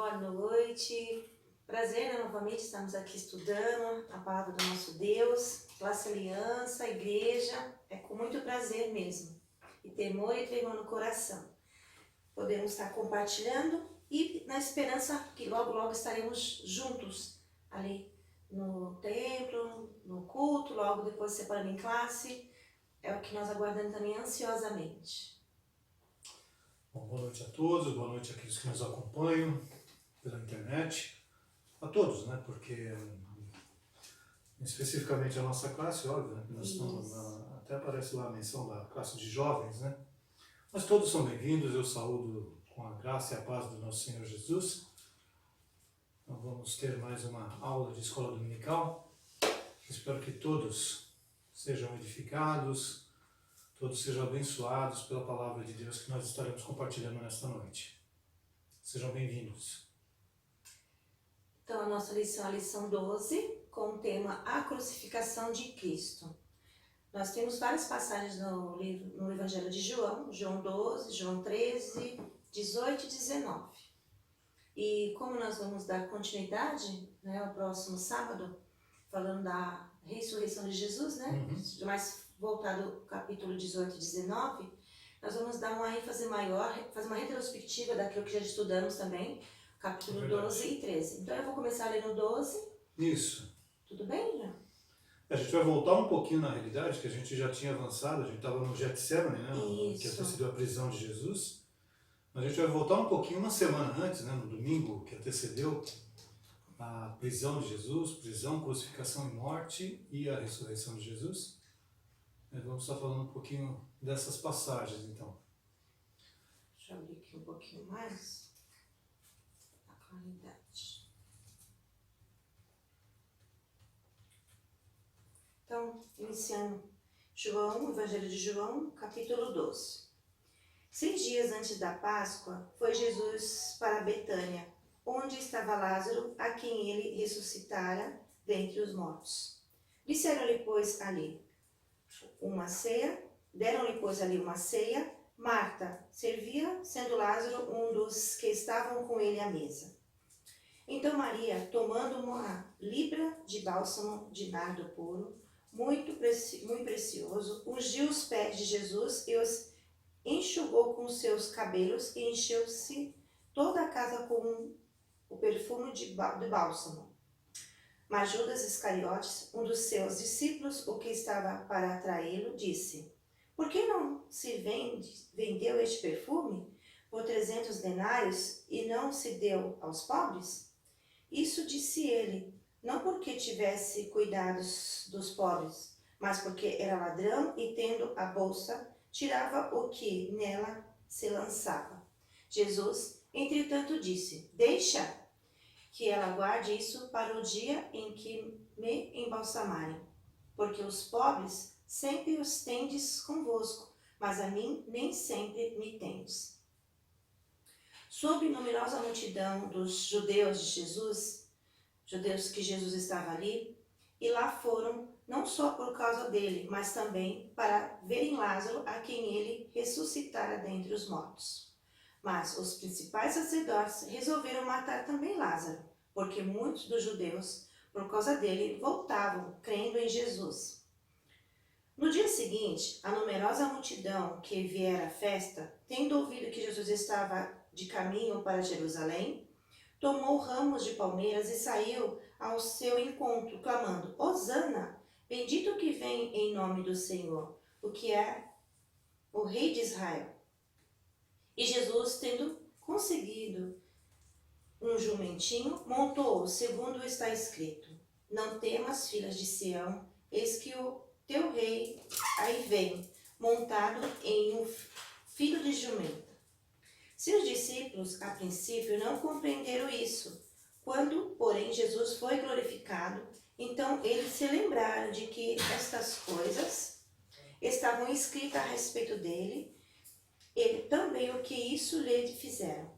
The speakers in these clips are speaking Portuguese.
Boa noite. Prazer, né? Novamente estamos aqui estudando a palavra do nosso Deus, classe aliança, igreja. É com muito prazer mesmo. E temor e tremor no coração. Podemos estar compartilhando e na esperança que logo, logo estaremos juntos ali no templo, no culto, logo depois separando em classe. É o que nós aguardamos também ansiosamente. Bom, boa noite a todos, boa noite àqueles que nos acompanham pela internet, a todos, né? Porque especificamente a nossa classe, óbvio, né? Nós estamos até aparece lá a menção da classe de jovens, né? Mas todos são bem-vindos, eu saúdo com a graça e a paz do nosso Senhor Jesus. Então vamos ter mais uma aula de escola dominical. Espero que todos sejam edificados, todos sejam abençoados pela palavra de Deus que nós estaremos compartilhando nesta noite. Sejam bem-vindos. Então, a nossa lição é a lição 12, com o tema A Crucificação de Cristo. Nós temos várias passagens no Evangelho de João, João 12, João 13, 18 e 19. E como nós vamos dar continuidade, né, ao próximo sábado, falando da ressurreição de Jesus, né, mais voltado ao capítulo 18 e 19, nós vamos dar uma ênfase maior, fazer uma retrospectiva daquilo que já estudamos também, capítulo 12 e 13. Então eu vou começar a ler no 12. Isso. Tudo bem, Jean? A gente vai voltar um pouquinho na realidade, que a gente já tinha avançado, a gente estava no Getsemane, né, que antecedeu a prisão de Jesus. Mas a gente vai voltar um pouquinho uma semana antes, né, no domingo que antecedeu a prisão de Jesus, prisão, crucificação e morte e a ressurreição de Jesus. Vamos estar falando um pouquinho dessas passagens, então. Deixa eu abrir aqui um pouquinho mais a claridade. Então, iniciando João, o Evangelho de João, capítulo 12. 6 dias antes da Páscoa, foi Jesus para Betânia, onde estava Lázaro, a quem ele ressuscitara dentre os mortos. Disseram-lhe, pois, ali uma ceia, deram-lhe, pois, ali uma ceia. Marta servia, sendo Lázaro um dos que estavam com ele à mesa. Então Maria, tomando uma libra de bálsamo de nardo puro, muito precioso, ungiu os pés de Jesus e os enxugou com seus cabelos e encheu-se toda a casa com o perfume de bálsamo. Mas Judas Iscariotes, um dos seus discípulos, o que estava para atraí-lo, disse: Por que não se vendeu este perfume por 300 denários e não se deu aos pobres? Isso disse ele, não porque tivesse cuidados dos pobres, mas porque era ladrão e, tendo a bolsa, tirava o que nela se lançava. Jesus, entretanto, disse: Deixa que ela guarde isso para o dia em que me embalsamarem. Porque os pobres sempre os tendes convosco, mas a mim nem sempre me tendes. Sobre numerosa multidão dos judeus de Jesus, judeus que Jesus estava ali, e lá foram, não só por causa dele, mas também para verem Lázaro, a quem ele ressuscitara dentre os mortos. Mas os principais sacerdotes resolveram matar também Lázaro, porque muitos dos judeus, por causa dele, voltavam, crendo em Jesus. No dia seguinte, a numerosa multidão que viera à festa, tendo ouvido que Jesus estava de caminho para Jerusalém, tomou ramos de palmeiras e saiu ao seu encontro, clamando: Hosana, bendito que vem em nome do Senhor, o que é o Rei de Israel. E Jesus, tendo conseguido um jumentinho, montou-o, segundo está escrito: Não temas, filhas de Sião, eis que o teu rei aí vem, montado em um filho de jumenta. Seus discípulos, a princípio, não compreenderam isso. Quando, porém, Jesus foi glorificado, então eles se lembraram de que estas coisas estavam escritas a respeito dele, e também o que isso lhe fizeram.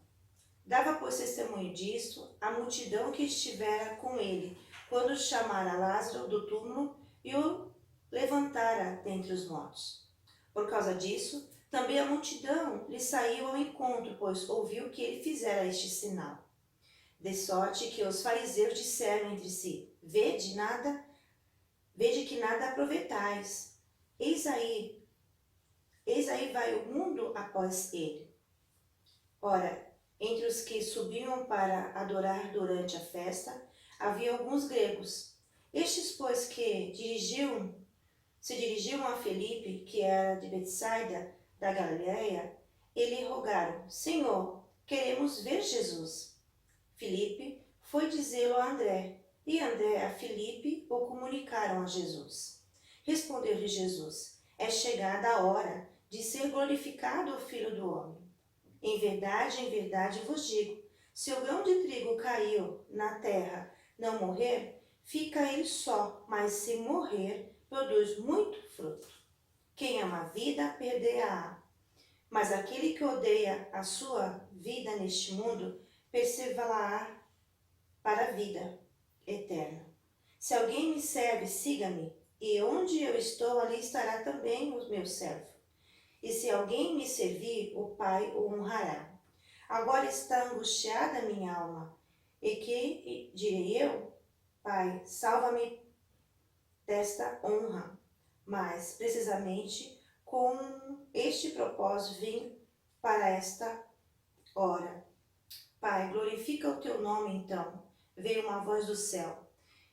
Dava, pois, testemunho disto a multidão que estivera com ele, quando chamara Lázaro do túmulo e o levantara dentre os mortos. Por causa disso, também a multidão lhe saiu ao encontro, pois ouviu que ele fizera este sinal. De sorte que os fariseus disseram entre si: vede que nada aproveitais. Eis aí vai o mundo após ele. Ora, entre os que subiam para adorar durante a festa, havia alguns gregos. Estes, pois, se dirigiam a Felipe, que era de Betsaida, da Galileia, e lhe rogaram: Senhor, queremos ver Jesus. Filipe foi dizê-lo a André, e André a Filipe o comunicaram a Jesus. Respondeu-lhe Jesus: é chegada a hora de ser glorificado o Filho do Homem. Em verdade vos digo, se o grão de trigo caiu na terra não morrer, fica ele só, mas se morrer, produz muito fruto. Quem ama a vida, perdê-a. Mas aquele que odeia a sua vida neste mundo, preservá-la para a vida eterna. Se alguém me serve, siga-me, e onde eu estou, ali estará também o meu servo. E se alguém me servir, o Pai o honrará. Agora está angustiada a minha alma. E que direi eu? Pai, salva-me desta honra. Mas, precisamente, com este propósito vim para esta hora. Pai, glorifica o teu nome, então. Veio uma voz do céu.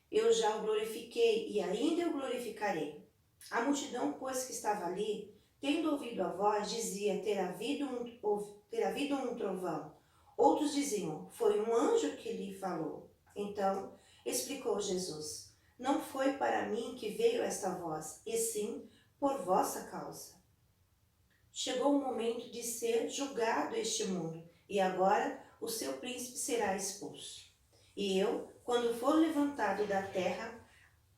Eu já o glorifiquei e ainda o glorificarei. A multidão, pois, que estava ali, tendo ouvido a voz, dizia ter havido um trovão. Outros diziam: foi um anjo que lhe falou. Então explicou Jesus: não foi para mim que veio esta voz, e sim por vossa causa. Chegou o momento de ser julgado este mundo, e agora o seu príncipe será expulso. E eu, quando for levantado da terra,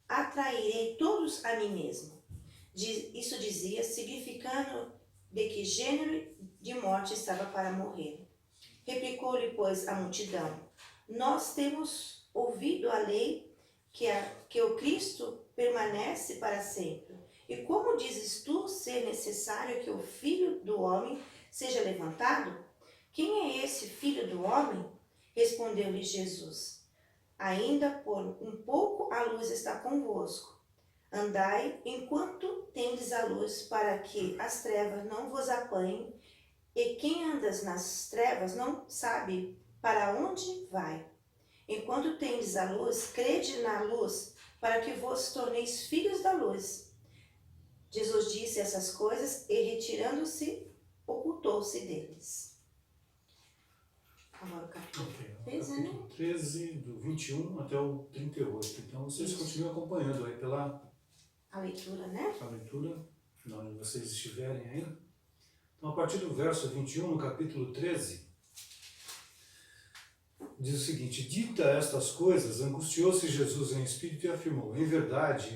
atrairei todos a mim mesmo. Isso dizia, significando de que gênero de morte estava para morrer. Replicou-lhe, pois, a multidão: nós temos ouvido a lei que o Cristo permanece para sempre. E como dizes tu ser necessário que o Filho do Homem seja levantado? Quem é esse Filho do Homem? Respondeu-lhe Jesus: ainda por um pouco a luz está convosco. Andai enquanto tendes a luz, para que as trevas não vos apanhem, e quem anda nas trevas não sabe para onde vai. Enquanto tendes a luz, crede na luz, para que vos torneis filhos da luz. Jesus disse essas coisas e, retirando-se, ocultou-se deles. Agora o capítulo 13, né? Capítulo 13, do 21 até o 38. Então vocês continuam acompanhando aí pela a leitura, né? A leitura, onde vocês estiverem aí. Então, a partir do verso 21, no capítulo 13, diz o seguinte: dita estas coisas, angustiou-se Jesus em espírito e afirmou: em verdade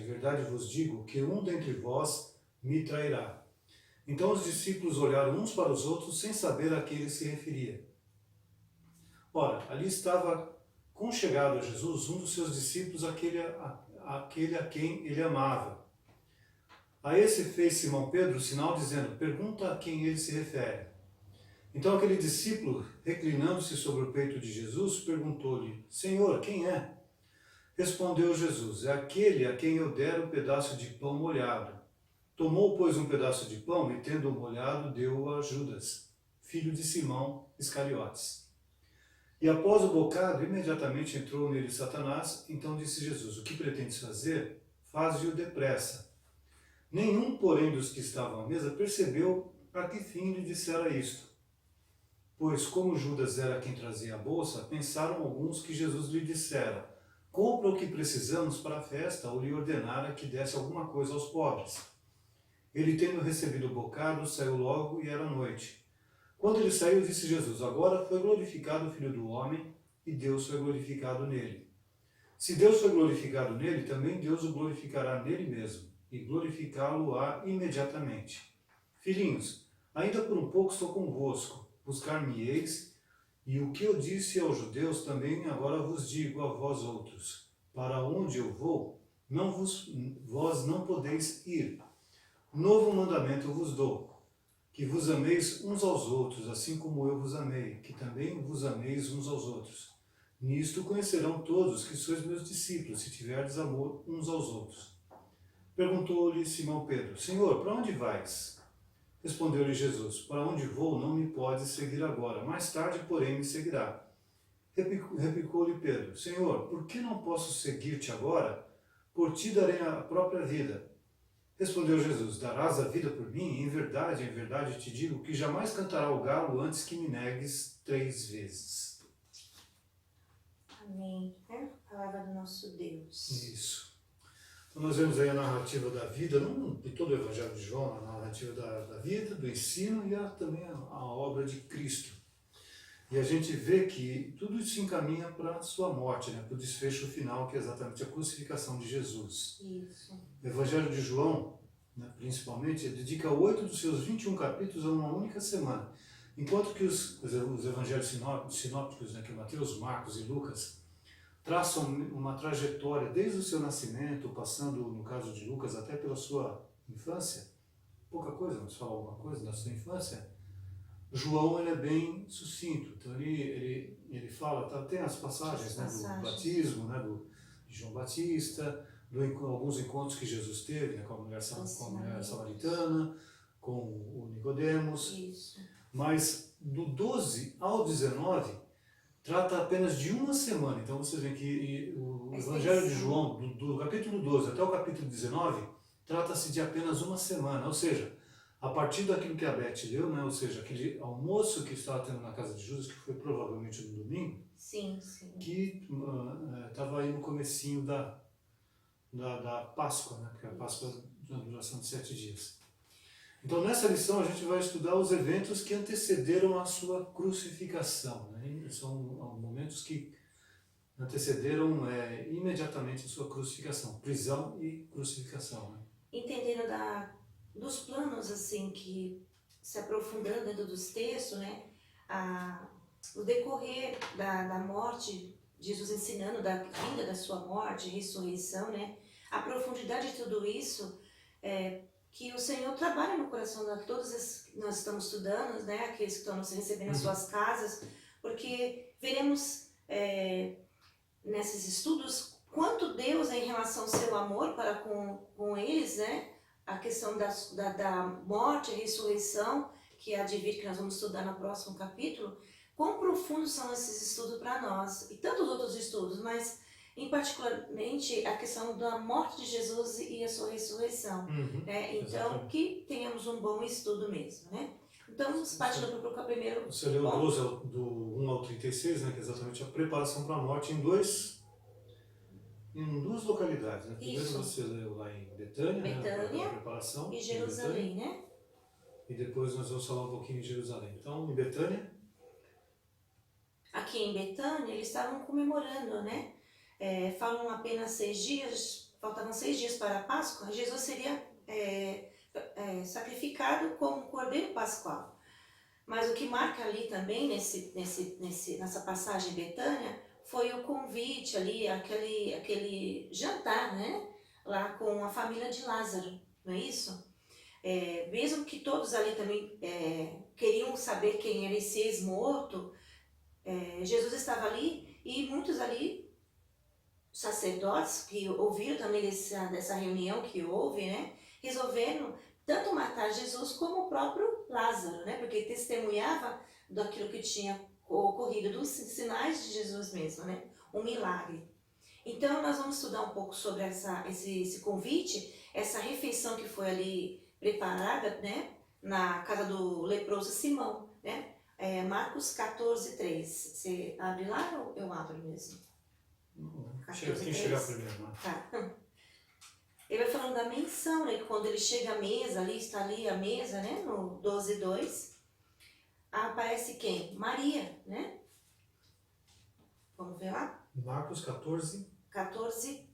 vos digo que um dentre vós me trairá. Então os discípulos olharam uns para os outros sem saber a que ele se referia. Ora, ali estava conchegado a Jesus um dos seus discípulos, aquele a quem ele amava. A esse fez Simão Pedro o sinal, dizendo: pergunta a quem ele se refere. Então aquele discípulo, reclinando-se sobre o peito de Jesus, perguntou-lhe: Senhor, quem é? Respondeu Jesus: é aquele a quem eu der o pedaço de pão molhado. Tomou, pois, um pedaço de pão e, tendo-o molhado, deu-o a Judas, filho de Simão Iscariotes. E após o bocado, imediatamente entrou nele Satanás. Então disse Jesus: o que pretendes fazer? Faze-o depressa. Nenhum, porém, dos que estavam à mesa percebeu a que fim lhe dissera isto. Pois, como Judas era quem trazia a bolsa, pensaram alguns que Jesus lhe dissera: compra o que precisamos para a festa, ou lhe ordenara que desse alguma coisa aos pobres. Ele, tendo recebido o bocado, saiu logo e era noite. Quando ele saiu, disse Jesus: agora foi glorificado o Filho do Homem, e Deus foi glorificado nele. Se Deus foi glorificado nele, também Deus o glorificará nele mesmo, e glorificá-lo-á imediatamente. Filhinhos, ainda por um pouco estou convosco, buscar-me-eis, e o que eu disse aos judeus também agora vos digo a vós outros: para onde eu vou, vós não podeis ir. Novo mandamento vos dou, que vos ameis uns aos outros, assim como eu vos amei, que também vos ameis uns aos outros. Nisto conhecerão todos que sois meus discípulos, se tiverdes amor uns aos outros. Perguntou-lhe Simão Pedro: Senhor, para onde vais? Respondeu-lhe Jesus: Para onde vou não me podes seguir agora, mais tarde, porém, me seguirá. Replicou-lhe Pedro: Senhor, por que não posso seguir-te agora? Por ti darei a própria vida. Respondeu Jesus: Darás a vida por mim? Em verdade te digo que jamais cantará o galo antes que me negues 3 vezes. Amém. É a palavra do nosso Deus. Isso. Então nós vemos aí a narrativa da vida, de todo o Evangelho de João, a narrativa da vida, do ensino e também a obra de Cristo. E a gente vê que tudo isso se encaminha para a sua morte, né? Para o desfecho final, que é exatamente a crucificação de Jesus. Isso. O Evangelho de João, né, principalmente, dedica 8 dos seus 21 capítulos a uma única semana. Enquanto que os evangelhos sinópticos, né, que Mateus, Marcos e Lucas, traçam uma trajetória desde o seu nascimento, passando, no caso de Lucas, até pela sua infância, pouca coisa, mas fala alguma coisa da sua infância, João ele é bem sucinto. Então ele fala, tem as passagens, né, do batismo, né, de João Batista, alguns encontros que Jesus teve, né, com a mulher samaritana, com o Nicodemos. Isso. Mas do 12 ao 19 trata apenas de uma semana. Então vocês veem que o Evangelho de João, do capítulo 12 até o capítulo 19, trata-se de apenas uma semana. Ou seja, a partir daquilo que a Beth leu, né, ou seja, aquele almoço que estava tendo na casa de Judas, que foi provavelmente no domingo, sim. que estava aí no comecinho da Páscoa, né, porque a Páscoa tem uma duração de 7 dias. Então, nessa lição, a gente vai estudar os eventos que antecederam a sua crucificação. Né? São momentos que antecederam imediatamente a sua crucificação, prisão e crucificação. Né? Entendendo dos planos, assim, que se aprofundando dentro dos textos, né? O decorrer da morte, Jesus ensinando da vinda da sua morte, ressurreição, né? A profundidade de tudo isso que o Senhor trabalha no coração de todos que nós estamos estudando, né? Aqueles que estão nos recebendo nas suas casas, porque veremos nesses estudos quanto Deus é em relação ao seu amor para com eles, né? A questão da morte e ressurreição, que é a de vida que nós vamos estudar no próximo capítulo, quão profundos são esses estudos para nós, e tantos outros estudos, mas em particularmente a questão da morte de Jesus e a sua ressurreição. Né? Então, que tenhamos um bom estudo mesmo. Né? Então, vamos partindo para o primeiro. Você leu 12 do 1 ao 36, né, que é exatamente a preparação para a morte em duas localidades. Né? Primeiro você leu lá em Betânia, né, a preparação, e Jerusalém, né? E depois nós vamos falar um pouquinho de Jerusalém. Então, em Betânia. Aqui em Betânia, eles estavam comemorando, né? Falam apenas 6 dias, faltavam 6 dias para a Páscoa, Jesus seria sacrificado como cordeiro pascual. Mas o que marca ali também, nessa passagem em Betânia, foi o convite ali, aquele jantar, né? Lá com a família de Lázaro, não é isso? Mesmo que todos ali também queriam saber quem era esse ex-morto, Jesus estava ali e muitos ali, sacerdotes que ouviram também dessa reunião que houve, né, resolveram tanto matar Jesus como o próprio Lázaro, né, porque testemunhava daquilo que tinha ocorrido, dos sinais de Jesus mesmo, né, um milagre. Então nós vamos estudar um pouco sobre esse convite, essa refeição que foi ali preparada, né, na casa do leproso Simão, né, Marcos 14, 3. Você abre lá ou eu abro mesmo? Quem chegar primeiro, né? Tá. Ele vai falando da menção, né? Que quando ele chega à mesa, ali está ali a mesa, né? No 12:2, aparece quem? Maria, né? Vamos ver lá? Marcos 14,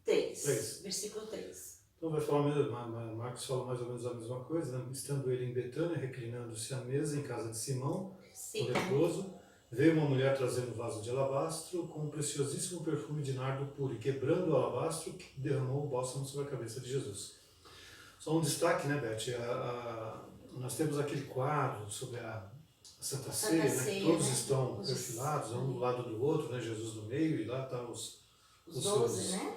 3. Versículo 3. Então vai falar mesmo, Marcos fala mais ou menos a mesma coisa, né? Estando ele em Betânia, reclinando-se à mesa em casa de Simão, o leproso, veio uma mulher trazendo um vaso de alabastro com um preciosíssimo perfume de nardo puro, e quebrando o alabastro, derramou o bálsamo sobre a cabeça de Jesus. Só um destaque, né, Beth? Nós temos aquele quadro sobre a Santa Ceia, né? Ceia, Todos né? estão Os- perfilados, um do lado do outro, né? Jesus no meio, e lá estão Os 12, né?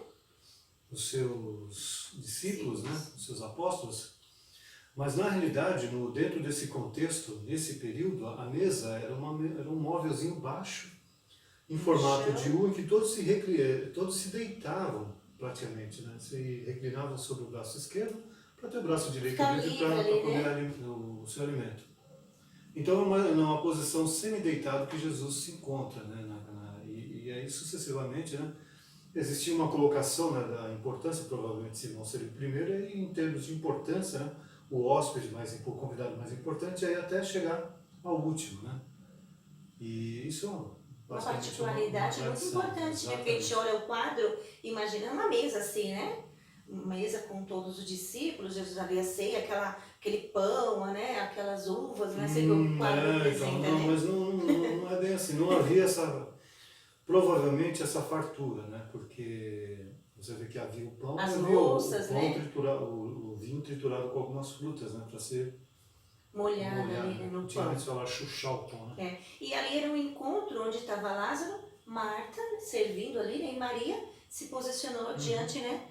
os seus discípulos, né? Discípulos. Os seus apóstolos. Mas na realidade, dentro desse contexto, nesse período, a mesa era um móvelzinho baixo, em formato de U, em que todos se deitavam praticamente, né? Se reclinavam sobre o braço esquerdo para ter o braço direito Ficar livre livre para ali, comer né? o seu alimento. Então é uma posição semi-deitado que Jesus se encontra, né? E aí sucessivamente, né? Existia uma colocação, né, da importância, provavelmente Simão seria o primeiro, e em termos de importância, né, o hóspede o convidado mais importante, aí até chegar ao último, né? E isso é Uma basicamente particularidade uma muito tradição, importante, né? Porque a gente exatamente. olha o quadro, imagina uma mesa assim, né? Uma mesa com todos os discípulos, Jesus ali a ceia, aquele pão, né? Aquelas uvas, né? Você vê o quadro Então, representa, não, né? mas não é bem assim, não havia provavelmente essa fartura, né? Porque você vê que havia o pão e As havia louças, pão né? triturado, o vinho triturado com algumas frutas, né? Para ser Molhada ali, molhado, né? né? No Antigamente pão. se fala chuchar o pão, né? É. E ali era um encontro onde estava Lázaro, Marta servindo ali, né? E Maria se posicionou diante, né?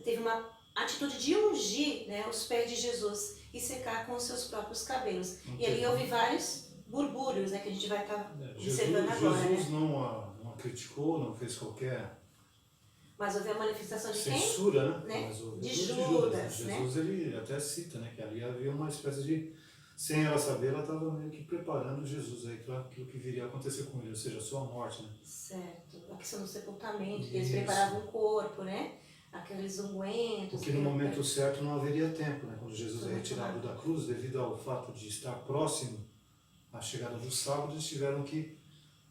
Teve uma atitude de ungir, né, os pés de Jesus e secar com os seus próprios cabelos. E ali houve vários burbúrios, né, que a gente vai estar observando agora, Jesus né? não a criticou, não fez qualquer Mas houve a manifestação de quem? censura, né? Né? Mas houve De de Judas, né? Jesus ele até cita, né, que ali havia uma espécie de, sem ela saber, ela estava meio que preparando Jesus aí para aquilo que viria a acontecer com ele, ou seja, a sua morte, né? Certo. A questão do sepultamento, que eles Isso. preparavam o corpo, né? Aqueles ungüentos. Porque no momento certo não haveria tempo, né? Quando Jesus é Muito retirado rápido. da cruz, devido ao fato de estar próximo à chegada do sábado, eles tiveram que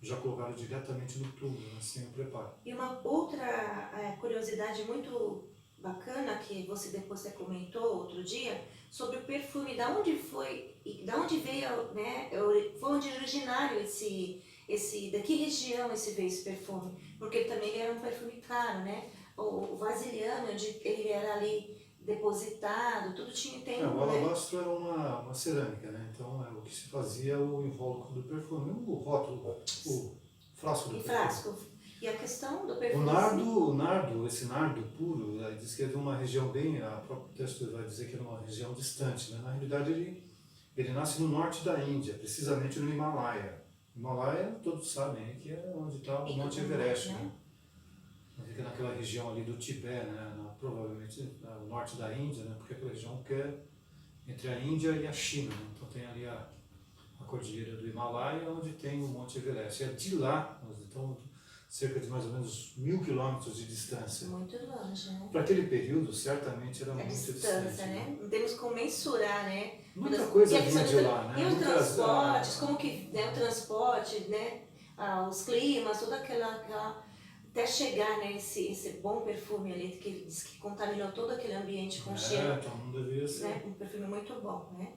já colocar diretamente no túmulo, né? Sem o preparo. E uma outra curiosidade muito bacana que você depois você comentou outro dia sobre o perfume, da onde foi e da onde veio, né? Foi onde originário da que região veio esse perfume? Porque também ele era um perfume caro, né? O vasilhame onde ele era ali depositado, tudo tem O né? alabastro era uma cerâmica, né? Então o que se fazia o invólucro do perfume, o rótulo, o frasco do E perfume. frasco. E a questão do O perfume. nardo, esse nardo puro, diz que é de uma região o próprio texto vai dizer que é uma região distante, né? Na realidade ele nasce no norte da Índia, precisamente no Himalaia. Himalaia, todos sabem, que é onde está o Monte Everest, né? Fica naquela região ali do Tibete, né? Provavelmente no norte da Índia, né? Porque é aquela região que é entre a Índia e a China, né? Então tem ali a cordilheira do Himalaia, onde tem o Monte Everest. É de lá, então cerca de mais ou menos 1000 quilômetros de distância. Muito longe, né? Para aquele período, certamente era A muito distância, distante. né? Não temos como mensurar, né? Muita coisa E a vinha questão de lá, né? E os Muitas, transportes, como que né, o transporte, né? Os climas, toda aquela até chegar né, esse bom perfume ali, que ele diz que contaminou todo aquele ambiente com cheiro. Então não devia ser. Né, um perfume muito bom, né?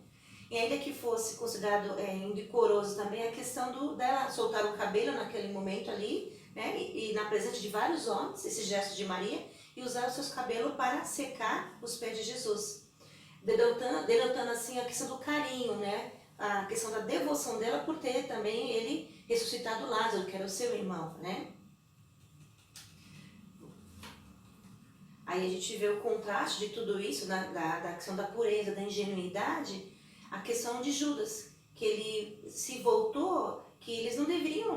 E ainda que fosse considerado indecoroso também a questão dela soltar o cabelo naquele momento ali, né? E na presença de vários homens, esse gesto de Maria, e usar os seus cabelos para secar os pés de Jesus. Denotando assim a questão do carinho, né? A questão da devoção dela por ter também ele ressuscitado Lázaro, que era o seu irmão, né? Aí a gente vê o contraste de tudo isso, da questão da pureza, da ingenuidade, a questão de Judas, que ele se voltou, que eles não deveriam,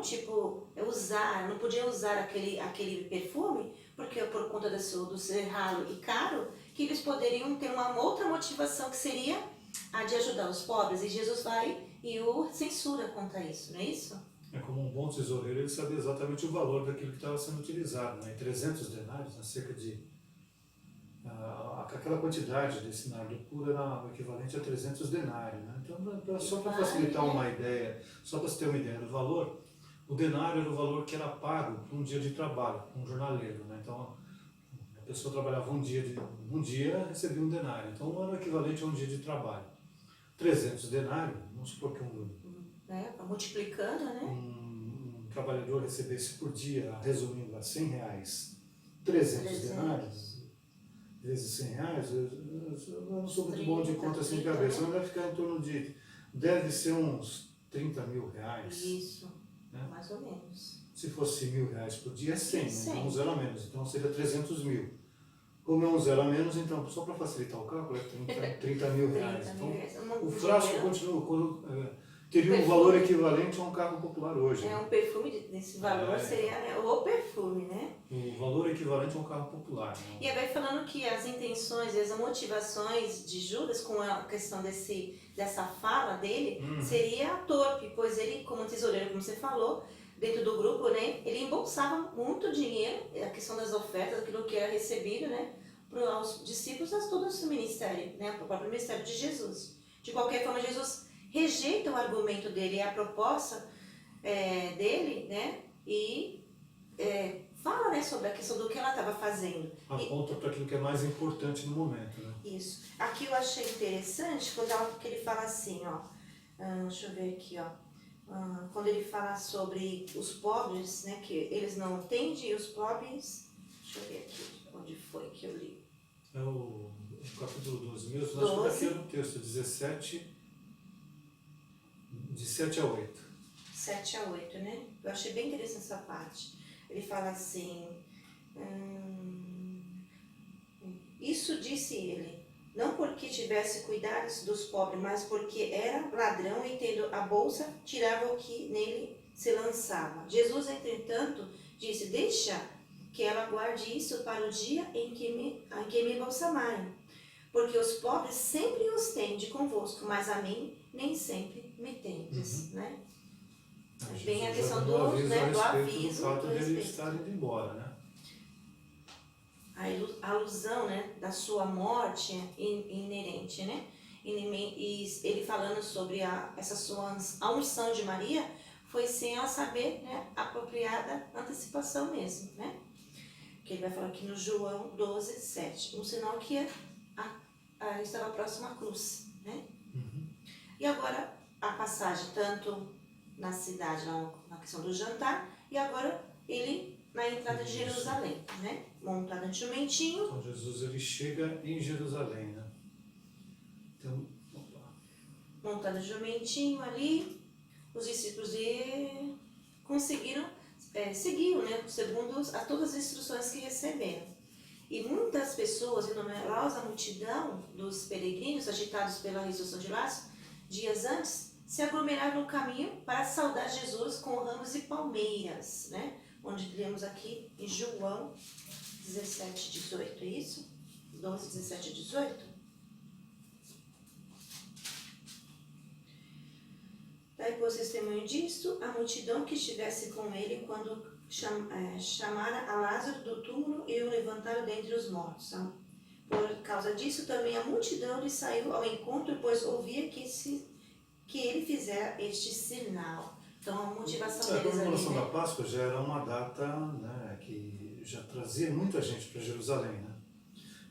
usar, não podiam usar aquele perfume, porque por conta do ser ralo e caro, que eles poderiam ter uma outra motivação, que seria a de ajudar os pobres, e Jesus vai e o censura contra isso, não é isso? É como um bom tesoureiro, ele sabia exatamente o valor daquilo que estava sendo utilizado, né? 300 denários, né? Cerca de aquela quantidade desse nardo puro era o equivalente a 300 denários. Né? Então, só para facilitar uma ideia, só para você ter uma ideia do valor, o denário era o valor que era pago por um dia de trabalho, um jornaleiro. Né? Então, a pessoa trabalhava um dia recebia um denário. Então, era o equivalente a um dia de trabalho. 300 denários, vamos supor que multiplicando, né? Um trabalhador recebesse por dia, resumindo, a R$100, 300 denários, vezes R$100, eu não sou muito bom de conta assim de cabeça, mas vai ficar em torno de, deve ser uns 30 mil reais. Isso, né? mais ou menos. Se fosse R$1.000 por dia é 100, né? 100. Então um zero a menos, então seria 300 mil. Como é um zero a menos, então, só para facilitar o cálculo, é 30 mil reais. 30 Então, mil reais. o frasco dinheiro, continua, teria um perfume. valor equivalente a um carro popular hoje. um perfume desse valor seria, né, o perfume, né? O valor equivalente a um carro popular. Né? E aí vai falando que as intenções e as motivações de Judas com a questão dessa fala dele seria torpe, pois ele, como tesoureiro, como você falou, dentro do grupo, né, ele embolsava muito dinheiro, a questão das ofertas, aquilo que era recebido, né, para os discípulos, a todo o seu ministério, né, para o próprio ministério de Jesus. De qualquer forma, Jesus rejeita o argumento dele, a proposta dele, né, e fala, né, sobre a questão do que ela estava fazendo. Aponta para aquilo que é mais importante no momento, né? Isso. Aqui eu achei interessante quando que ele fala assim, ó, deixa eu ver aqui, ó, quando ele fala sobre os pobres, né, que eles não atendem e os pobres, deixa eu ver aqui, onde foi que eu li? É o capítulo 12 mesmo, acho que daqui é no texto 17, de 7 a 8. 7 a 8, né? Eu achei bem interessante essa parte. Ele fala assim, isso disse ele, não porque tivesse cuidados dos pobres, mas porque era ladrão e tendo a bolsa, tirava o que nele se lançava. Jesus, entretanto, disse, deixa que ela guarde isso para o dia em que me embalsamarem, porque os pobres sempre os tende convosco, mas a mim nem sempre me tendes, né? Bem a questão do aviso, do fato de ele estar indo embora, né? A alusão, né, da sua morte inerente, né? E ele falando sobre essa sua a unção de Maria foi sem ela saber, né, apropriada antecipação mesmo, né? Que ele vai falar aqui no João 12, 7. Um sinal que estava próximo à cruz, né? E agora a passagem, tanto na cidade, na questão do jantar, e agora ele na entrada de Jerusalém, né? Montado em jumentinho. Então Jesus ele chega em Jerusalém, né? Então, montado em jumentinho ali, os discípulos conseguiram seguiram, né? Segundo todas as instruções que receberam. E muitas pessoas, e numerosa multidão dos peregrinos agitados pela ressurreição de Lázaro, dias antes, se aglomeraram no caminho para saudar Jesus com ramos e palmeiras, né? Onde lemos aqui em João 17, 18, é isso? 12, 17, 18? Daí, por testemunho disto, a multidão que estivesse com ele quando chamara a Lázaro do túmulo e o levantaram dentre os mortos. Por causa disso, também a multidão lhe saiu ao encontro, pois ouvia que ele fizera este sinal. Então, a motivação deles ali, a comemoração da Páscoa já era uma data, né, que já trazia muita gente para Jerusalém, né?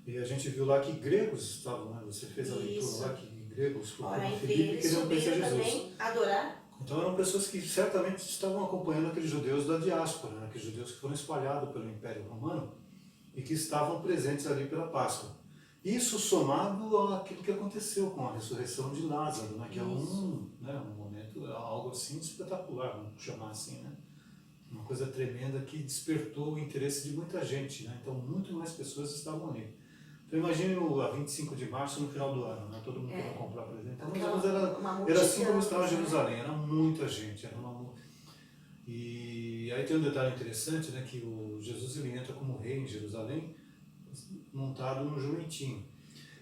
E a gente viu lá que gregos estavam, né? Você fez a leitura lá que gregos ora, entre Filipe eles queriam conhecer subiram Jesus. também adorar. Então eram pessoas que certamente estavam acompanhando aqueles judeus da diáspora, né? Aqueles judeus que foram espalhados pelo Império Romano e que estavam presentes ali pela Páscoa. Isso somado àquilo que aconteceu com a ressurreição de Lázaro, né? Que é um momento, algo assim espetacular, vamos chamar assim, né? Uma coisa tremenda que despertou o interesse de muita gente, né? Então muito mais pessoas estavam ali. Então imagine a 25 de março no final do ano, né? Todo mundo queria comprar presente. Então, era assim como estava Jerusalém, era muita gente. E aí tem um detalhe interessante, né? Que o Jesus ele entra como rei em Jerusalém, montado no jumentinho.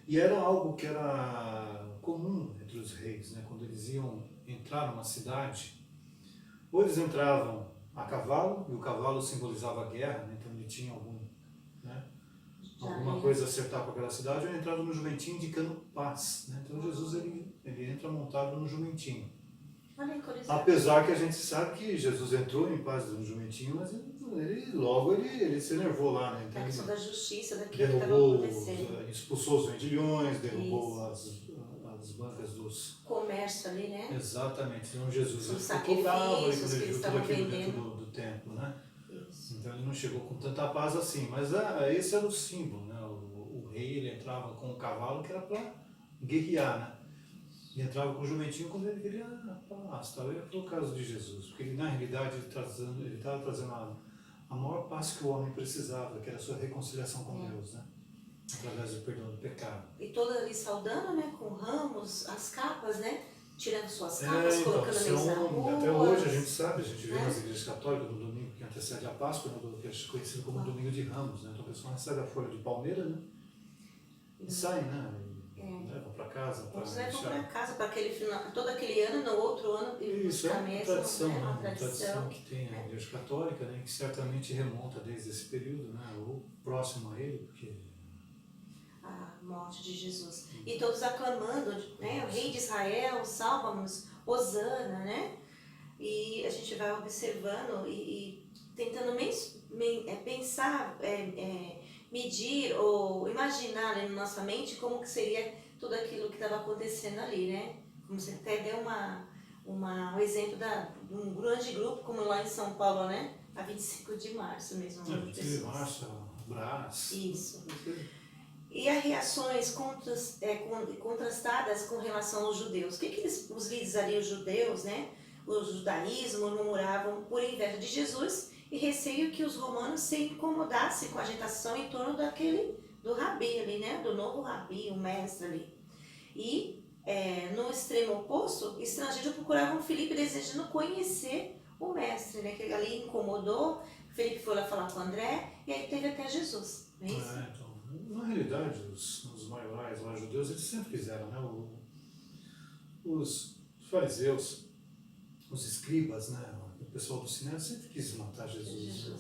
E era algo que era comum entre os reis, né? Quando eles iam entrar numa cidade, ou eles entravam a cavalo, e o cavalo simbolizava a guerra, né? Então ele tinha alguma coisa a acertar com aquela cidade, ou entrava no jumentinho indicando paz, né? Então Jesus ele entra montado no jumentinho. Apesar que a gente sabe que Jesus entrou em paz no jumentinho, mas logo ele se enervou lá, né? Então, a questão da justiça, daquilo que estava derrubou, acontecendo. expulsou os vendilhões, derrubou as bancas dos... comércio ali, né? Exatamente. Então Jesus os ficou bravo sacrifícios que eles estavam dentro vendendo do templo, né? Isso. Então ele não chegou com tanta paz assim, mas esse era o símbolo, né? O rei ele entrava com o cavalo que era para guerrear, né? E entrava com o jumentinho quando ele queria paz. Tal. E foi o caso de Jesus, porque ele, na realidade ele estava trazendo a maior paz que o homem precisava, que era a sua reconciliação com Deus, né? Através do perdão do pecado. E toda ali saudando, né? Com ramos, as capas, né? Tirando suas capas, colocando então, nas ruas. até hoje a gente sabe, a gente vê nas igrejas católicas no domingo que antecede a Páscoa, que é conhecido como Domingo de Ramos, né? Então a pessoa recebe a folha de palmeira, né? E sai, né? E levam para casa. Uns levam para casa, para aquele final, todo aquele ano, no outro ano, e isso é uma tradição, né? uma tradição que tem a Igreja Católica, né? Que certamente remonta desde esse período, né? Ou próximo a ele, porque a morte de Jesus. E todos aclamando, né? O Rei de Israel, salva-nos, Hosana, né? E a gente vai observando e tentando pensar, medir ou imaginar, né, na nossa mente como que seria tudo aquilo que estava acontecendo ali, né? Como você até deu um exemplo de um grande grupo, como lá em São Paulo, né? A 25 de março mesmo. 25 de março, Brás. Isso. E as reações contrastadas com relação aos judeus. O que os líderes ali, os judeus, né? O judaísmo, murmuravam por inveja de Jesus e receio que os romanos se incomodassem com a agitação em torno do rabi ali, né? Do novo rabi, o mestre ali. E no extremo oposto, estrangeiros procuravam Filipe desejando conhecer o mestre, né? Que ali incomodou. Filipe foi lá falar com André e aí teve até Jesus. Não é isso? Então, na realidade, os maiorais lá, judeus, eles sempre quiseram, né? Os fariseus, os escribas, né? O pessoal do Sinédrio sempre quis matar Jesus. Né?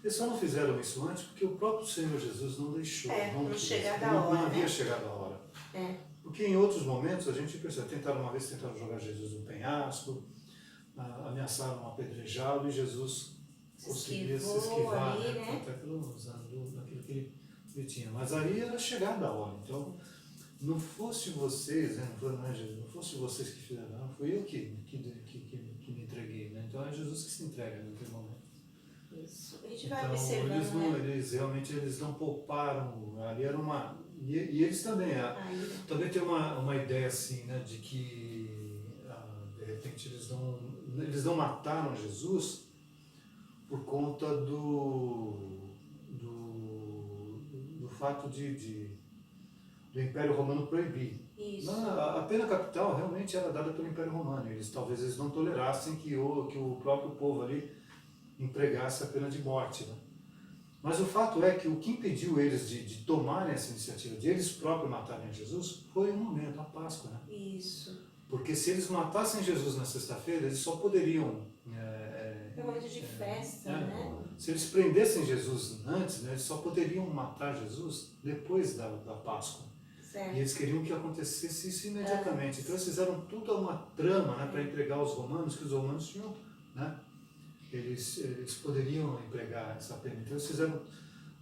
Eles só não fizeram isso antes porque o próprio Senhor Jesus não deixou. Não havia chegado a hora. Porque em outros momentos a gente percebe, tentaram jogar Jesus no penhasco, ameaçaram apedrejá-lo e Jesus conseguia se esquivar, ali, né? Até usando daquilo que ele tinha. Mas aí era chegada a hora. Então, não fosse vocês, né? Não fosse vocês que fizeram, não, fui eu que me entreguei, né? Então é Jesus que se entrega naquele momento. Isso. A gente vai observando, eles realmente não pouparam, ali era uma... E eles também, também tem uma ideia assim, né, de que de repente eles não mataram Jesus por conta do fato do Império Romano proibir. Isso. A pena capital realmente era dada pelo Império Romano. Talvez eles não tolerassem que o próprio povo ali empregasse a pena de morte. Né? Mas o fato é que o que impediu eles de tomarem essa iniciativa, de eles próprios matarem Jesus, foi um momento, a Páscoa. Né? Isso. Porque se eles matassem Jesus na sexta-feira, eles só poderiam... É um momento de festa, né? Se eles prendessem Jesus antes, né, eles só poderiam matar Jesus depois da Páscoa. Certo. E eles queriam que acontecesse isso imediatamente. Então eles fizeram toda uma trama, né, para entregar aos romanos, que os romanos tinham, né, eles poderiam empregar essa pena. Então eles fizeram,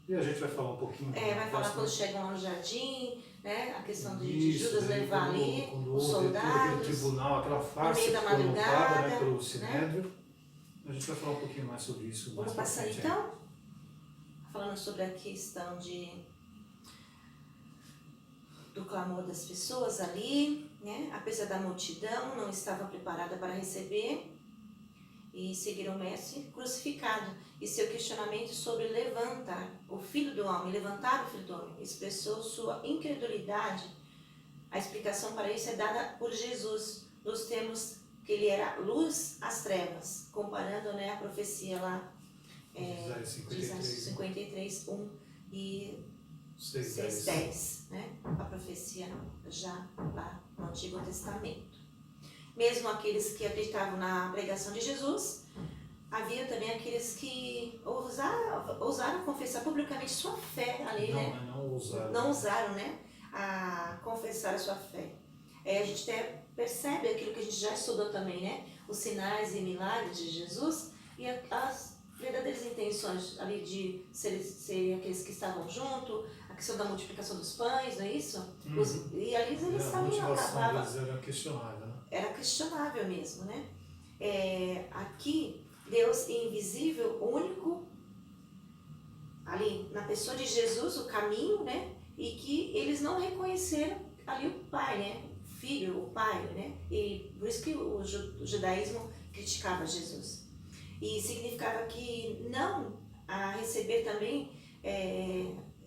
e a gente vai falar um pouquinho. Vai falar quando chegam lá no jardim, né, a questão de Judas levar ali os soldados, aquele tribunal, aquela farsa no meio da que foi montada, né, pelo né? Sinédrio. A gente vai falar um pouquinho mais sobre isso. Vamos passar então? Falando sobre a questão do clamor das pessoas ali, né? Apesar da multidão, não estava preparada para receber e seguir o mestre crucificado. E seu questionamento sobre levantar o Filho do Homem, levantar o Filho do Homem, expressou sua incredulidade. A explicação para isso é dada por Jesus, nos termos que ele era luz às trevas, comparando, né, a profecia lá, de Isaías 53, 1 e 6:10, né? A profecia já lá no Antigo Testamento. Mesmo aqueles que acreditavam na pregação de Jesus, havia também aqueles que ousaram confessar publicamente sua fé ali, né? Não ousaram, né? A confessar a sua fé. A gente até percebe aquilo que a gente já estudou também, né? Os sinais e milagres de Jesus e as verdadeiras intenções ali de serem aqueles que estavam junto, a questão da multiplicação dos pães, não é isso? E ali eles sabiam, acabava. Era questionável, né? Era questionável mesmo, né? Aqui, Deus invisível, único, ali na pessoa de Jesus, o caminho, né? E que eles não reconheceram ali o Pai, né? filho, o pai, né? E por isso que o judaísmo criticava Jesus. E significava que não a receber também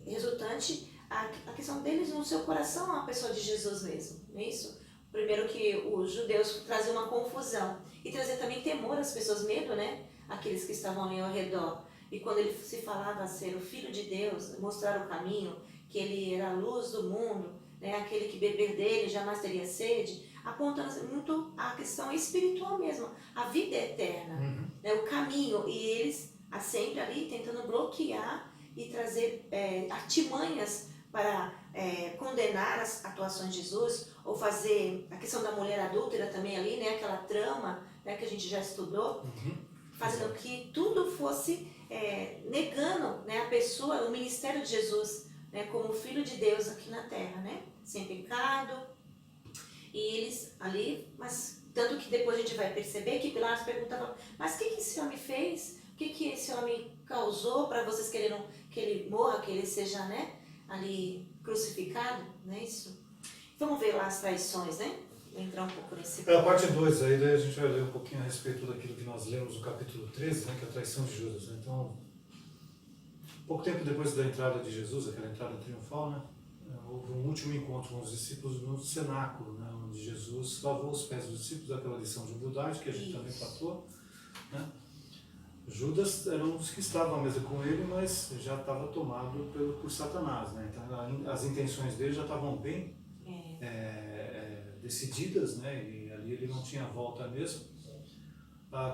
resultante a questão deles no seu coração, a pessoa de Jesus mesmo, não é isso? Primeiro que os judeus traziam uma confusão e trazer também temor às pessoas, medo, né? Aqueles que estavam ali ao redor. E quando ele se falava ser o Filho de Deus, mostrar o caminho, que ele era a luz do mundo, né? Aquele que beber dele jamais teria sede, apontando muito a questão espiritual mesmo, a vida eterna, né? O caminho. E eles sempre ali tentando bloquear e trazer artimanhas para condenar as atuações de Jesus, ou fazer a questão da mulher adúltera também ali, né? Aquela trama, né? Que a gente já estudou, fazendo que tudo fosse negando, né? A pessoa, o ministério de Jesus, né? Como Filho de Deus aqui na Terra, né? Sem pecado. E eles ali, mas tanto que depois a gente vai perceber que Pilatos perguntava, mas o que esse homem fez? O que esse homem causou para vocês quererem que ele morra, que ele seja, né, ali crucificado? Não é isso? Vamos ver lá as traições, né? Vou entrar um pouco nesse... A parte 2, aí daí a gente vai ler um pouquinho a respeito daquilo que nós lemos no capítulo 13, né, que é a traição de Judas. Né? Então, pouco tempo depois da entrada de Jesus, aquela entrada triunfal, né, houve um último encontro com os discípulos no cenáculo, né, onde Jesus lavou os pés dos discípulos, aquela lição de humildade que a gente também tratou. Né? Judas era um dos que estavam à mesa com ele, mas já estava tomado por Satanás. Né? Então, as intenções dele já estavam bem decididas, né? E ali ele não tinha volta mesmo.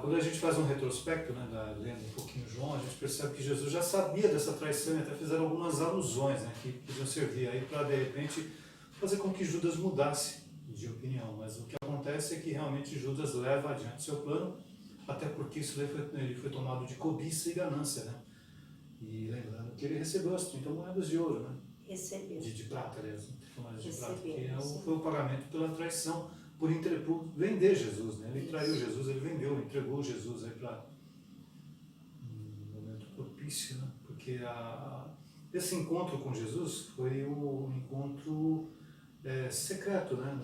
Quando a gente faz um retrospecto, né, lendo um pouquinho João, a gente percebe que Jesus já sabia dessa traição e até fizeram algumas alusões, né, que podiam servir aí para, de repente, fazer com que Judas mudasse de opinião. Mas o que acontece é que realmente Judas leva adiante seu plano, até porque isso ele foi tomado de cobiça e ganância, né? E lembrando que ele recebeu as 30 moedas de ouro, né? Recebeu. De prata, aliás, 30 moedas de prata, que Recebeu. foi o pagamento pela traição, por vender Jesus, né? Ele traiu Jesus, ele vendeu, entregou Jesus aí para um momento propício, né? Porque esse encontro com Jesus foi um encontro secreto, né?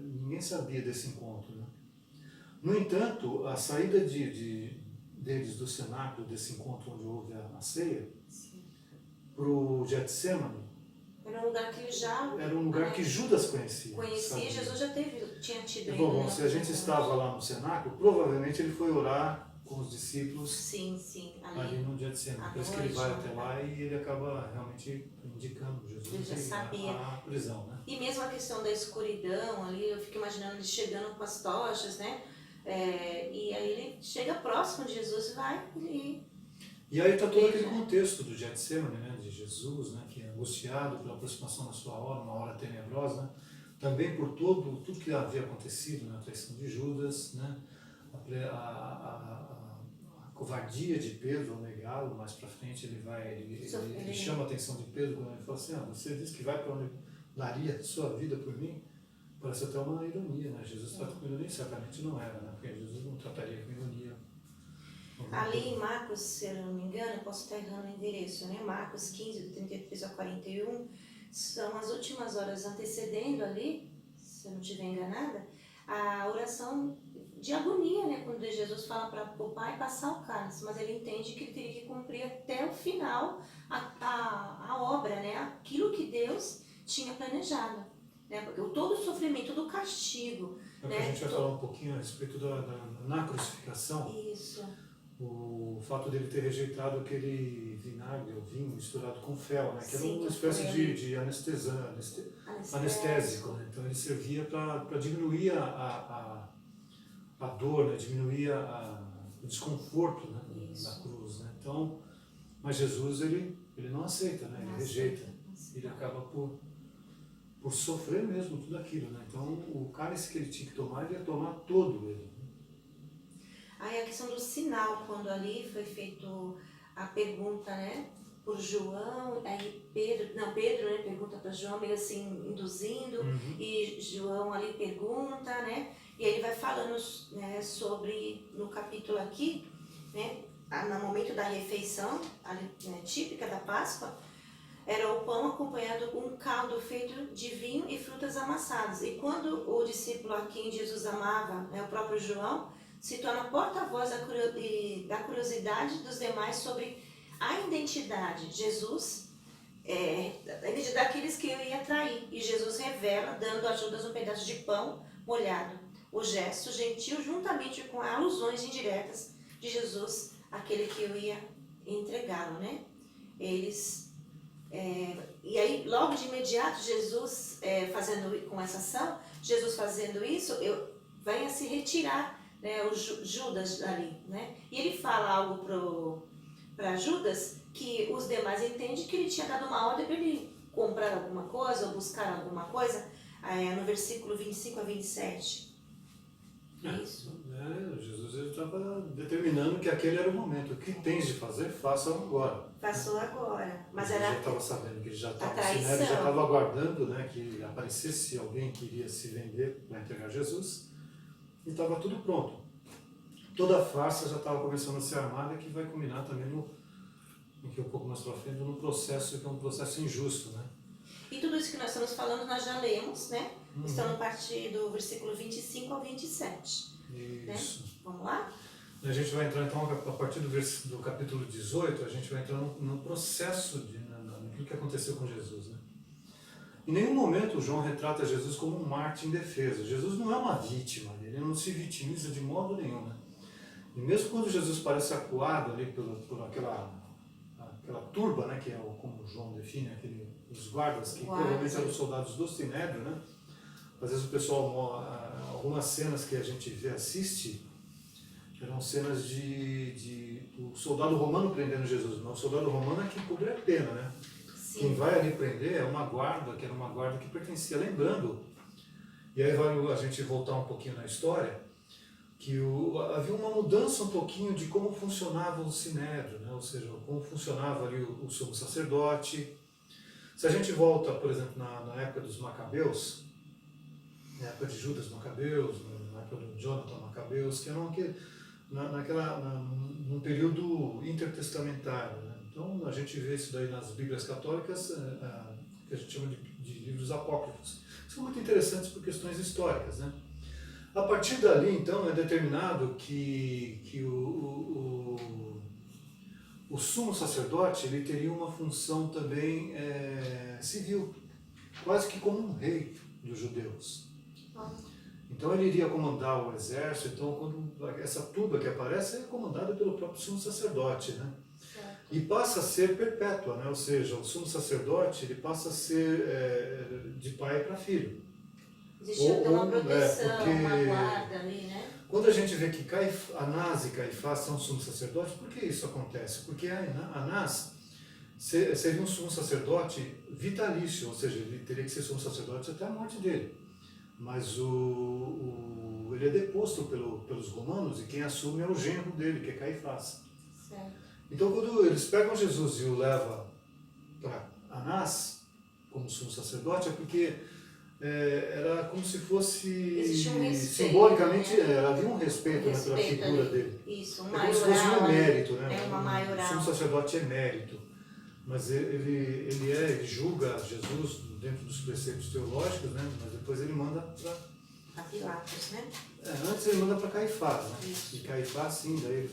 Ninguém sabia desse encontro, né? No entanto, a saída deles do cenáculo, desse encontro onde houve a ceia, para o Getsemane, era um lugar que ele já... Era um lugar que Judas conhecia. Conhecia, Jesus já tinha tido... Bom, se a gente estava lá no cenáculo, provavelmente ele foi orar com os discípulos. Sim, ali no Getsemane. Por isso que ele vai até lá e ele acaba realmente indicando Jesus a prisão, né? E mesmo a questão da escuridão ali, eu fico imaginando ele chegando com as tochas, né? E aí ele chega próximo de Jesus e vai e aí está todo aquele contexto do Getsemane, né, de Jesus, né, que é angustiado pela aproximação da sua hora, uma hora tenebrosa, né, também por tudo que havia acontecido na traição de Judas, né, a covardia de Pedro ao negá-lo. Mais para frente ele chama a atenção de Pedro quando ele fala assim, você diz que vai para onde daria sua vida por mim? Parece até uma ironia, né? Jesus trata com ironia, certamente não era, né? Porque Jesus não trataria com ironia. Ali em Marcos, se eu não me engano, eu posso estar errando o endereço, né? Marcos 15, do 33 ao 41, são as últimas horas antecedendo ali, se eu não estiver enganada, a oração de agonia, né? Quando Jesus fala para o Pai passar o cálice, mas ele entende que ele teria que cumprir até o final a obra, né? Aquilo que Deus tinha planejado. Né? Porque todo o sofrimento, todo o castigo. Né? A gente vai falar um pouquinho a respeito na crucificação. Isso. O fato dele ter rejeitado aquele vinagre, ou vinho misturado com fel, né? Que era uma espécie de anestésico. Né? Então ele servia para diminuir a dor, né? Diminuir o desconforto, né? Da cruz. Né? Então, mas Jesus ele não aceita, né? Ele rejeita. Ele acaba por sofrer mesmo tudo aquilo, né? Então, o cálice que ele tinha que tomar, ele ia tomar todo ele. Aí a questão do sinal, quando ali foi feito a pergunta, né, por João, aí Pedro, né, pergunta para João, meio assim, induzindo, e João ali pergunta, né, e ele vai falando, né, sobre, no capítulo aqui, né, no momento da refeição, ali, né, típica da Páscoa, era o pão acompanhado com um caldo feito de vinho e frutas amassadas. E quando o discípulo a quem Jesus amava, o próprio João, se torna porta-voz da curiosidade dos demais sobre a identidade. Jesus daqueles que eu ia trair. E Jesus revela, dando a Judas um pedaço de pão molhado. O gesto gentil, juntamente com alusões indiretas de Jesus, aquele que eu ia entregá-lo, né? E aí, logo de imediato, Jesus fazendo com essa ação, Jesus fazendo isso, venha se retirar, né, o Judas dali, né? E ele fala algo para Judas que os demais entendem que ele tinha dado uma ordem para ele comprar alguma coisa ou buscar alguma coisa, no versículo 25 a 27. Isso. Jesus estava determinando que aquele era o momento. O que tens de fazer, faça agora. Passou agora. Mas ele era já estava sabendo que ele já estava, a traição. Ele já estava aguardando, né, que aparecesse alguém que iria se vender para entregar Jesus. E estava tudo pronto. Toda a farsa já estava começando a ser armada, que vai culminar também aqui um pouco mais para frente, no processo que é um processo injusto, né? E tudo isso que nós estamos falando, nós já lemos, né? Estamos a partir do versículo 25 ao 27. Isso. Né? Vamos lá? A gente vai entrar então, a partir do capítulo 18, a gente vai entrar no processo, naquilo que aconteceu com Jesus, né? Em nenhum momento João retrata Jesus como um mártir indefeso. Jesus não é uma vítima, ele não se vitimiza de modo nenhum, né? E mesmo quando Jesus parece acuado ali por aquela turba, né, que é como João define, os guardas, que provavelmente eram os soldados do Sinédrio, né? Às vezes o pessoal, algumas cenas que a gente assiste, eram cenas do soldado romano prendendo Jesus. Mas o soldado romano é quem cumpre a pena, né? Sim. Quem vai ali prender é uma guarda, que era uma guarda que pertencia, lembrando, e aí vai a gente voltar um pouquinho na história, que havia uma mudança um pouquinho de como funcionava o Sinédrio, né? Ou seja, como funcionava ali o sumo sacerdote. Se a gente volta, por exemplo, na época dos Macabeus, na época de Judas Macabeus, na época do Jonathan Macabeus, que eram num período intertestamentário, né? Então a gente vê isso daí nas Bíblias católicas, que a gente chama de livros apócrifos. São muito interessantes por questões históricas, né? A partir dali, então, é determinado que o sumo sacerdote ele teria uma função também civil, quase que como um rei dos judeus. Então ele iria comandar o exército. Então quando essa turba que aparece é comandada pelo próprio sumo sacerdote, né? E passa a ser perpétua, né? Ou seja, o sumo sacerdote ele passa a ser de pai para filho. Existe uma proteção, uma guarda ali, né? Quando a gente vê que Anás e Caifás são sumos sacerdotes, por que isso acontece? Porque Anás seria um sumo sacerdote vitalício, ou seja, ele teria que ser sumo sacerdote até a morte dele. Mas ele é deposto pelos romanos e quem assume é o genro dele, que é Caifás. Certo. Então quando eles pegam Jesus e o levam para Anás como sumo sacerdote, é porque era como se fosse um respeito, simbolicamente, né? Havia um respeito, né, pela figura dele. Isso, como se fosse um emérito, né? Uma maioral. O sumo sacerdote é mérito, mas ele julga Jesus dentro dos preceitos teológicos, né? Mas depois ele manda para Pilatos, né? Antes ele manda para Caifás, né? Isso. E Caifás, sim, daí ele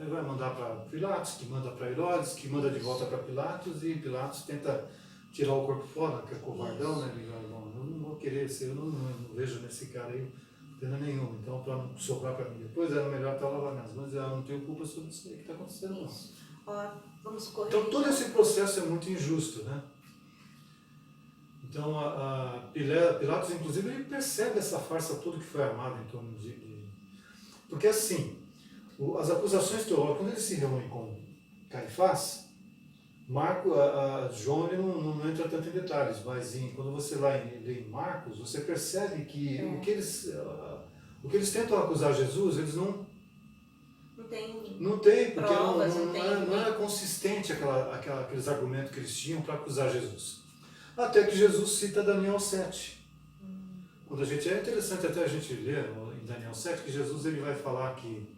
vai mandar para Pilatos, que manda para Herodes, que manda de volta para Pilatos, e Pilatos tenta tirar o corpo fora, que é covardão, né? Ele vai, eu não vou querer ser, eu não vejo nesse cara aí pena nenhuma, então para não sobrar para mim depois era melhor estar lavar minhas mãos, eu não tenho culpa sobre isso aí que está acontecendo, não. Vamos correr. Então todo esse processo é muito injusto, né? Então Pilatos, inclusive, ele percebe essa farsa toda que foi armada em torno porque assim, as acusações teológicas, quando ele se reúne com Caifás, João ele não entra tanto em detalhes, mas quando você lê em Marcos, você percebe que o que eles tentam acusar Jesus, eles não tem, porque provas, não era consistente aqueles argumentos que eles tinham para acusar Jesus. Até que Jesus cita Daniel 7. Quando é interessante até a gente ler em Daniel 7 que Jesus ele vai falar que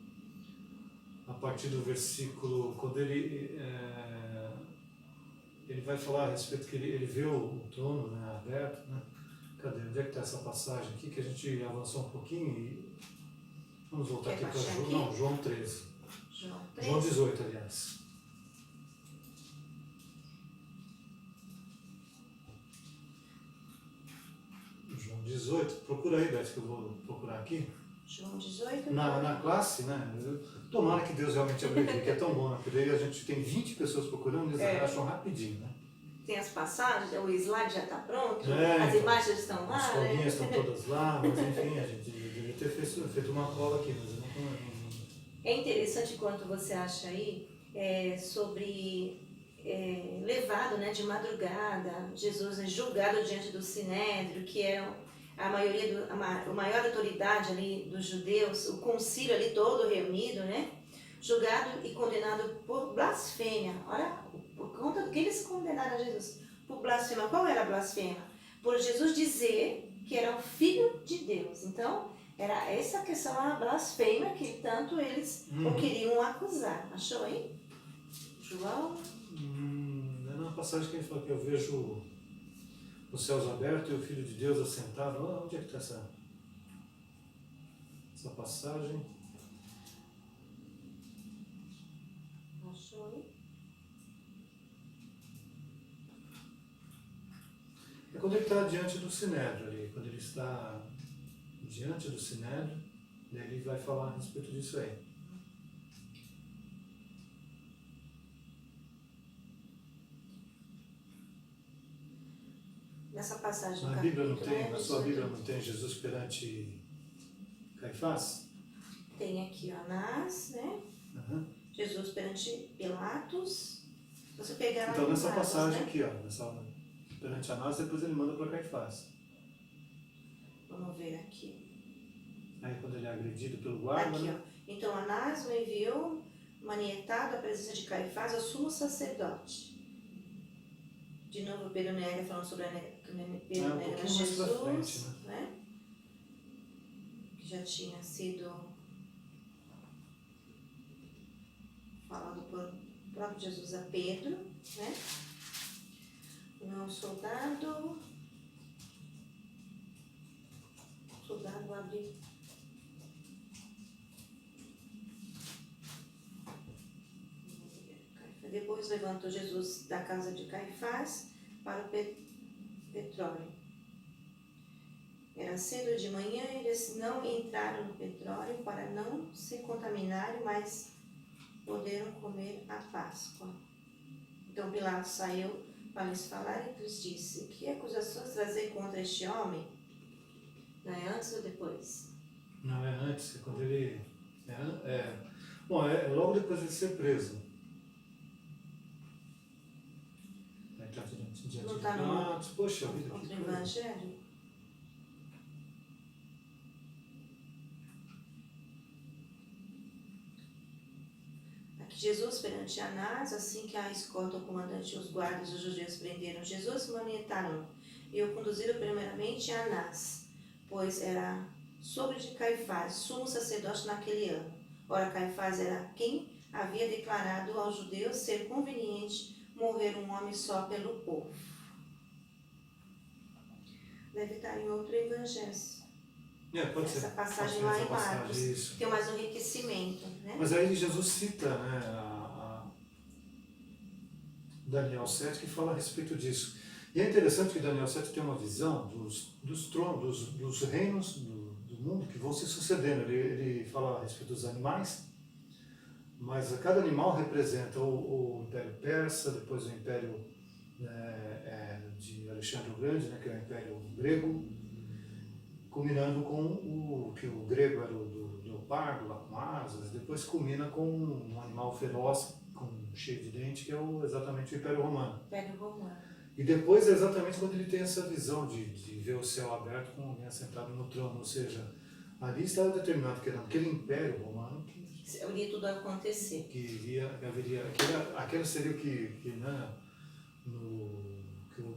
a partir do versículo, quando ele ele vai falar a respeito que ele vê o trono, né, aberto, né? Cadê? Onde é que está essa passagem aqui? Que a gente avançou um pouquinho e vamos voltar aqui para João. Não, João 13. João 18, aliás. João 18. Procura aí, Beth, que eu vou procurar aqui. João 18? Na classe, né? Tomara que Deus realmente abrevi, que é tão bom, né? Porque daí a gente tem 20 pessoas procurando e eles acham rapidinho, né? Tem as passagens, o slide já está pronto, É, as imagens estão lá, as né? folguinhas estão todas lá, mas enfim, a gente deveria ter feito uma cola aqui, mas eu não. É interessante quanto você acha aí sobre levado, né, de madrugada, Jesus é julgado diante do Sinédrio, que é a maioria, a maior autoridade ali dos judeus, o concílio ali todo reunido, né? Julgado e condenado por blasfêmia. Olha, por conta do que eles condenaram a Jesus. Por blasfêmia. Qual era a blasfêmia? Por Jesus dizer que era o Filho de Deus. Então, era essa questão, a blasfêmia, que tanto eles o queriam acusar. Achou aí? João? É na passagem que ele fala que eu vejo os céus abertos e o Filho de Deus assentado. Onde é que está essa passagem? Achou aí? É quando ele está diante do Sinédrio ali, quando ele está diante do Sinédrio, ele vai falar a respeito disso aí. Nessa passagem do Na capítulo, Bíblia não tem, né, na sua Bíblia não tem Jesus perante Caifás? Tem aqui Anás, né? Uhum. Jesus perante Pilatos. Se você pegar Então nessa Marcos, passagem né? aqui, ó, perante Anás, depois ele manda para Caifás. Vamos ver aqui. Aí quando ele é agredido pelo guarda, Aqui, né? ó. Então Anás o enviou manietado à presença de Caifás, ao sumo sacerdote. De novo Pedro nega falando sobre Pedro nega a Jesus, frente, né? Que já tinha sido falado por próprio Jesus a Pedro, né? Um soldado abre. Depois levantou Jesus da casa de Caifás para o petróleo. Era cedo de manhã, eles não entraram no petróleo para não se contaminarem, mas poderam comer a Páscoa. Então Pilatos saiu para lhes falar e lhes disse: que acusações trazer contra este homem? Não é antes ou depois? Não, é antes, é quando ele... Bom, é logo depois de ser preso. Está diante de Pilatos. Poxa vida, contra que o coisa. Evangelho? Aqui Jesus perante Anás, assim que a escolta, o comandante e os guardas dos judeus prenderam Jesus, manietaram e o conduziram primeiramente a Anás, pois era sobre de Caifás, sumo sacerdote naquele ano. Ora, Caifás era quem havia declarado aos judeus ser conveniente morrer um homem só pelo povo. Deve estar em outro evangelho. Pode Essa ser. passagem Pode ser lá essa em passagem, Marcos. isso. Tem mais um enriquecimento, né? Mas aí Jesus cita, né, a Daniel 7, que fala a respeito disso. E é interessante que Daniel 7 tem uma visão dos tronos, dos reinos do mundo que vão se sucedendo. Ele fala a respeito dos animais, mas cada animal representa o Império Persa, depois o Império de Alexandre o Grande, né, que é o Império Grego, culminando com o que o grego era o leopardo, lá com asas, depois culmina com um animal feroz, cheio de dente, que é exatamente o Império Romano. Império Romano. E depois é exatamente quando ele tem essa visão de ver o céu aberto com alguém assentado no trono, ou seja, ali estava determinado que era aquele Império Romano que iria tudo acontecer. Que aquele seria o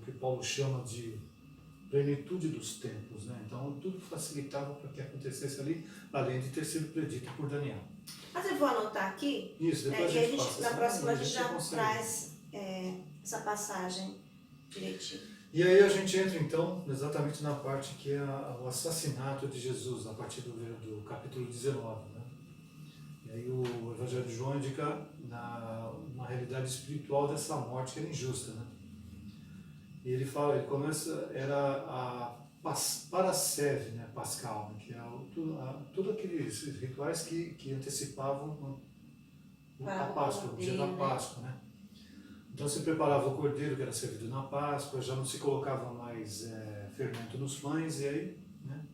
que Paulo chama de plenitude dos tempos, né? Então tudo facilitava para que acontecesse ali, além de ter sido predito por Daniel. Mas eu vou anotar aqui. Isso, depois e na próxima a gente já consegue. traz essa passagem direitinho. E aí a gente entra então exatamente na parte que é o assassinato de Jesus, a partir do capítulo 19. Né? E aí o Evangelho de João indica uma realidade espiritual dessa morte que era injusta. Né? E ele começa, era a Parasceve, né, pascal, né, que é tudo aqueles rituais que antecipavam a Páscoa, o dia da Páscoa. Né? Então se preparava o cordeiro que era servido na Páscoa, já não se colocava mais fermento nos pães, e aí, né?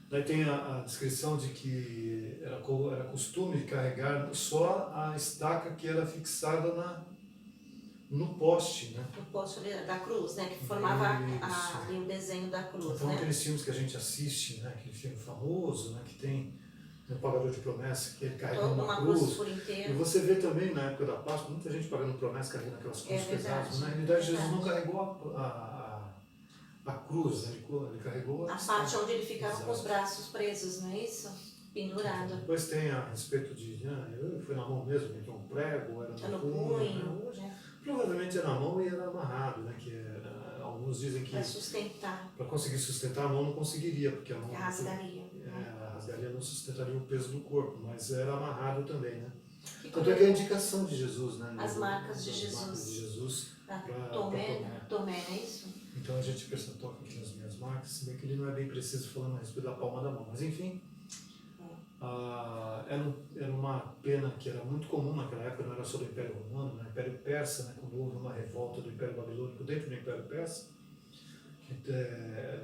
Daí tem a descrição de que era costume carregar só a estaca que era fixada no poste, né? No poste da cruz, né? Que formava ali o desenho da cruz, então, né? aqueles filmes que a gente assiste, né? Aquele filme famoso, né? Que tem o Pagador de Promessa, que ele carrega uma cruz por inteiro. E você vê também, na época da Páscoa, muita gente pagando promessa, carregando aquelas cruzes pesadas. Na realidade, Jesus não carregou a cruz, né? Ele carregou a parte onde ele ficava com os braços presos, não é isso? Pendurado. Depois tem a respeito de, foi na mão mesmo, então um prego, era no punho. Né? Provavelmente era na mão e era amarrado, né? Alguns dizem que... Para sustentar. Para conseguir sustentar, a mão não conseguiria, porque a mão... Rasgaria. Rasgaria não sustentaria o peso do corpo, mas era amarrado também, né? Tanto é que a indicação de Jesus, né? As marcas de Jesus. Marcas de Jesus para Tomé, é isso? Então a gente percebe, toca aqui nas minhas marcas, se bem que ele não é bem preciso falando a respeito da palma da mão, mas enfim... era uma pena que era muito comum naquela época, não era só do Império Romano, né? Império Persa, né? Quando houve uma revolta do Império Babilônico dentro do Império Persa,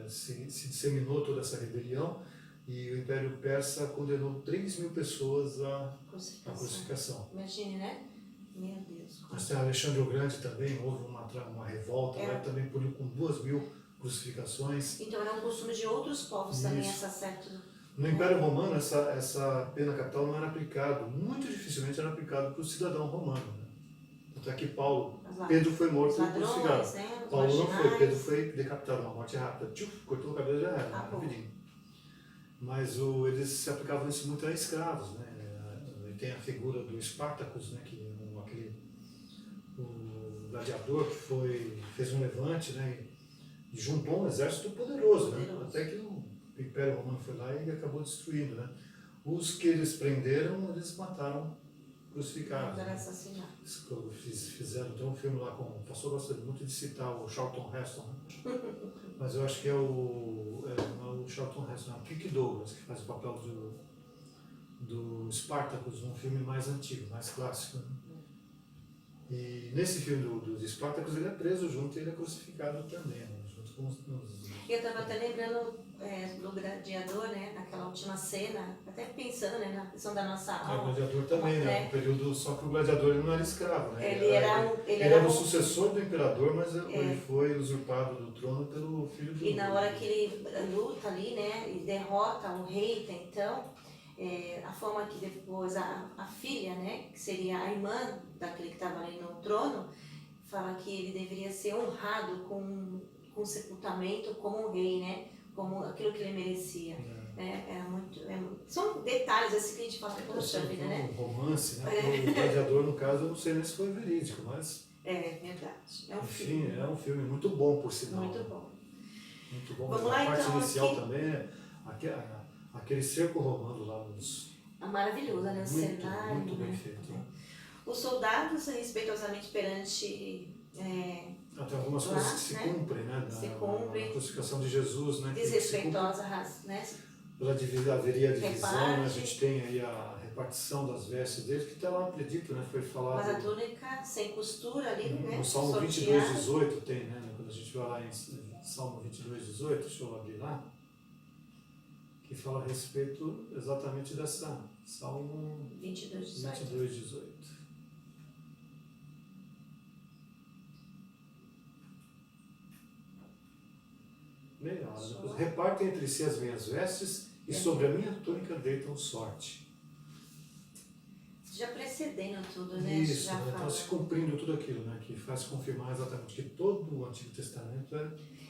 se disseminou toda essa rebelião e o Império Persa condenou 3.000 pessoas à crucificação. Imagine, né? Meu Deus. Mas tem Alexandre o Grande também, houve uma revolta, também puniu com 2.000 crucificações. Então era um costume de outros povos também, essa certa... No Império Romano, essa pena capital não era aplicada, muito dificilmente era aplicado para o cidadão romano. Né? Até que Pedro foi morto por crucificado. Né? Paulo não foi, Pedro foi decapitado, uma morte rápida. Cortou o cabelo e já era, rapidinho. Mas eles se aplicavam isso muito a escravos. Né? E tem a figura do Espartacus, né? Que o gladiador que fez um levante, né? E juntou um exército poderoso. Né? Até que o Império Romano foi lá e ele acabou destruindo, né? Os que eles prenderam, eles mataram crucificados. Eram assassinados. Fizeram até um filme lá com... O pastor gosta muito de citar o Charlton Heston, né? Mas eu acho que não é o Charlton Heston, é o Kirk Douglas, que faz o papel do Spartacus, um filme mais antigo, mais clássico. Né? E nesse filme do Spartacus ele é preso junto e ele é crucificado também, né? Junto com Eu estava até lembrando do gladiador, né, naquela última cena, até pensando, né, na questão da nossa alma. O gladiador também, né? Um período, só que o gladiador ele não era escravo, né? Ele era o sucessor do imperador, mas ele foi usurpado do trono pelo filho do... E na hora que ele luta ali, né, e derrota o rei, então, a forma que depois a filha, né, que seria a irmã daquele que estava ali no trono, fala que ele deveria ser honrado com sepultamento como um rei, né? Como aquilo que ele merecia. São detalhes assim que a gente fala, poxa vida, né? Um romance, né? O gladiador, no caso, eu não sei nem se foi verídico, mas... É verdade. É um filme. Enfim, é um filme muito bom, por sinal. Muito bom. Muito bom. Vamos lá, a parte então, inicial também, aquele cerco romano lá nos... Maravilhosa, né? O cenário. Muito bem feito. Os soldados, respeitosamente perante... Tem algumas coisas que se cumprem, né? Na crucificação de Jesus, né? Desrespeitosa, né? Haveria divisão, né? A gente tem aí a repartição das vestes dele, que está lá dito, né? Foi falado... Mas a túnica sem costura ali, né? No Salmo 22:18 tem, né? Quando a gente vai lá em Salmo 22:18, deixa eu abrir lá, que fala a respeito exatamente dessa Salmo 22:18. Meia hora depois. Repartem entre si as minhas vestes e sobre a minha túnica deitam sorte. Já precedendo tudo, né? Isso, está se cumprindo tudo aquilo, né? Que faz confirmar exatamente que todo o Antigo Testamento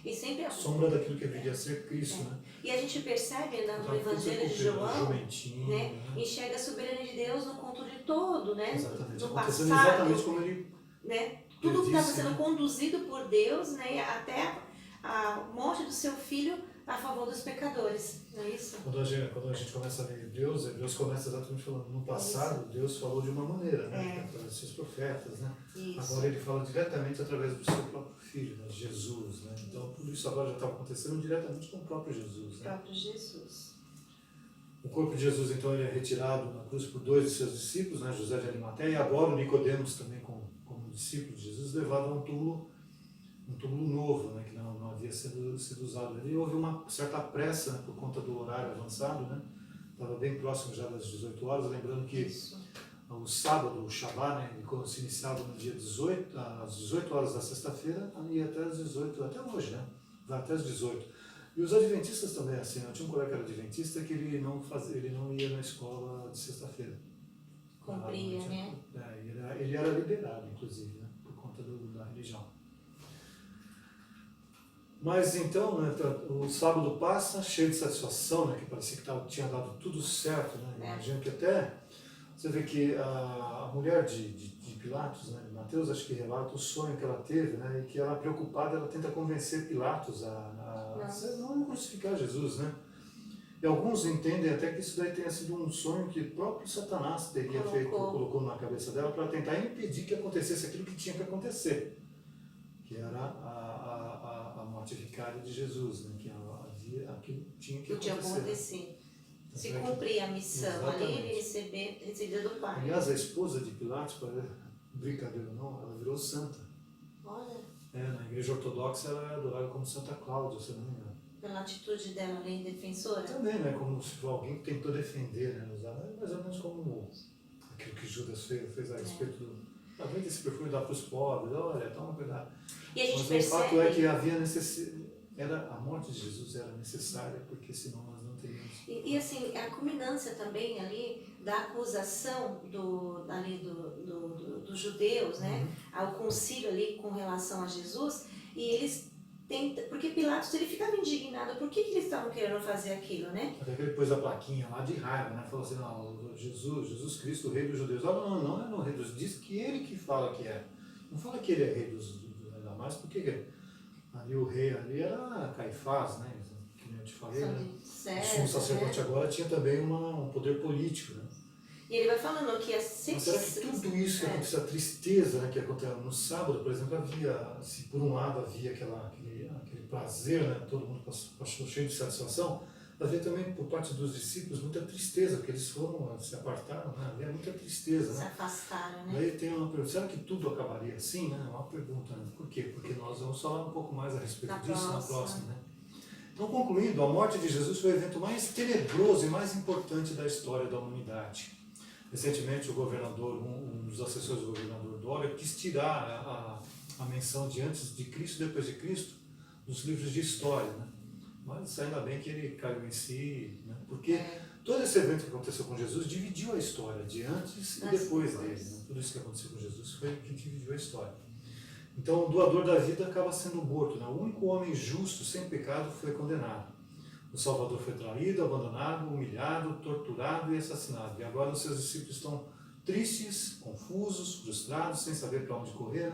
e sempre sombra daquilo que viria a ser Cristo, né? E a gente percebe no Evangelho de João, né? Enxerga a soberania de Deus no controle todo, né? Exatamente. No Acontecendo passado, exatamente como ele... né? tudo estava disse, sendo conduzido por Deus, né, até a morte do seu filho a favor dos pecadores, não é isso? Quando a gente começa a ler Hebreus começa exatamente falando, no passado Deus falou de uma maneira, né, através dos seus profetas, né? Isso. Agora ele fala diretamente através do seu próprio filho, né, Jesus, né? Então tudo isso agora já estava acontecendo diretamente com o próprio Jesus, O né? próprio Jesus. O corpo de Jesus então ele é retirado na cruz por 2 de seus discípulos, né, José de Arimateia, e agora o Nicodemos também como discípulo de Jesus, levado a um túmulo novo, né, que não havia sido usado. Ali houve uma certa pressa, né, por conta do horário avançado, né? Estava bem próximo já das 18 horas, lembrando que o sábado, o Shabá, né, quando se iniciava no dia 18, às 18 horas da sexta-feira, ia até às 18, até hoje, né? Vai até às 18. E os adventistas também, assim, eu tinha um colega que era adventista que ele não ia na escola de sexta-feira. Cumpria, né? Ele era liberado, inclusive, né, por conta da religião. Mas então, né, o sábado passa, cheio de satisfação, né, que parecia que tinha dado tudo certo, né? Imagino que até, você vê que a mulher de Pilatos, né, Mateus, acho que relata o sonho que ela teve, né, e que ela, preocupada, ela tenta convencer Pilatos a não crucificar Jesus, né? E alguns entendem até que isso daí tenha sido um sonho que o próprio Satanás colocou na cabeça dela para tentar impedir que acontecesse aquilo que tinha que acontecer, que era a morte vicária de Jesus, né? Que aquilo tinha que acontecer. Se cumprir a missão ali, ele recebida do Pai. Aliás, a esposa de Pilatos, brincadeira ou não, ela virou santa. Olha. Na igreja ortodoxa ela é adorada como Santa Cláudia, se não me engano. Pela atitude dela, além defensora? Também, né? Como se alguém que tentou defender, né? Mais ou menos como aquilo que Judas fez a respeito do. Vende esse perfume, dá para os pobres, olha, toma cuidado. E a gente Mas percebe... o fato é que havia a morte de Jesus era necessária, porque senão nós não teríamos. E assim, a culminância também ali da acusação dos judeus, né? Ao concílio ali com relação a Jesus, e eles tentam, porque Pilatos ele ficava indignado, por que eles estavam querendo fazer aquilo, né? Até que ele pôs a plaquinha lá de raiva, né? Falou assim, não, Jesus Cristo, o rei dos judeus. Não é o rei dos judeus, diz que ele que fala que é. Não fala que ele é rei dos judeus, ainda mais porque ali o rei ali era Caifás, né? Que eu te falei, né? O sumo sacerdote, né? Agora tinha também um poder político, né? E ele vai falando que Mas será que tudo isso que aconteceu, a tristeza, né, que aconteceu no sábado, por exemplo, se por um lado havia aquele prazer, né, todo mundo passou cheio de satisfação, havia também por parte dos discípulos muita tristeza, porque eles se apartaram, né? Havia muita tristeza. Se afastaram, né? Daí tem uma pergunta, será que tudo acabaria assim? Né? Uma pergunta, né? Por quê? Porque nós vamos falar um pouco mais a respeito disso na próxima. Né? Então, concluindo, a morte de Jesus foi o evento mais tenebroso e mais importante da história da humanidade. Recentemente, o governador, um dos assessores do governador Dória, quis tirar a menção de antes de Cristo e depois de Cristo dos livros de história, né? Mas ainda bem que ele caiu em si, né? Porque todo esse evento que aconteceu com Jesus dividiu a história de antes e depois dele. Né? Tudo isso que aconteceu com Jesus foi o que dividiu a história. Então, o doador da vida acaba sendo morto. Né? O único homem justo, sem pecado, foi condenado. O Salvador foi traído, abandonado, humilhado, torturado e assassinado. E agora os seus discípulos estão tristes, confusos, frustrados, sem saber para onde correr.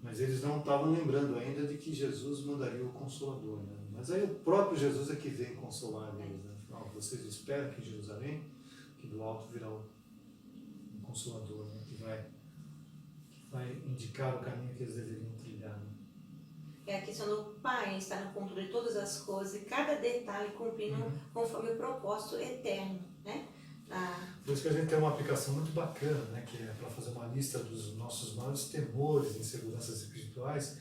Mas eles não estavam lembrando ainda de que Jesus mandaria o Consolador. Né? Mas aí o próprio Jesus é que vem consolar eles. Né? Vocês esperam que Jerusalém, que do alto virá um Consolador, né? que vai indicar o caminho que eles deveriam trilhar. Né? É a questão do Pai estar no controle de todas as coisas e cada detalhe cumprindo conforme o propósito eterno, né? Por isso que a gente tem uma aplicação muito bacana, né? Que é para fazer uma lista dos nossos maiores temores e inseguranças espirituais,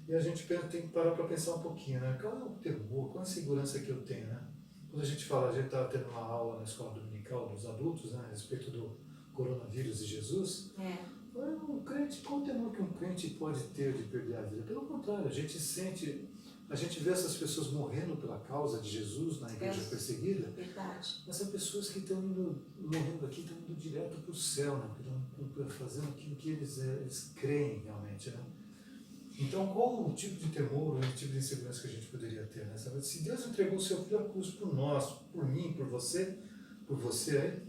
e a gente tem que parar para pensar um pouquinho, né? Qual é o temor, qual é a segurança que eu tenho, né? Quando a gente está tendo uma aula na escola dominical dos adultos, né? A respeito do coronavírus e Jesus, um crente, qual o temor que um crente pode ter de perder a vida? Pelo contrário, a gente vê essas pessoas morrendo pela causa de Jesus na igreja perseguida. Verdade. Mas são pessoas que estão morrendo aqui, estão indo direto para o céu, né? Estão fazendo aquilo que eles creem realmente. Né? Então, qual o tipo de temor, o tipo de insegurança que a gente poderia ter? Né? Se Deus entregou o seu filho à cruz por nós, por mim, por você aí,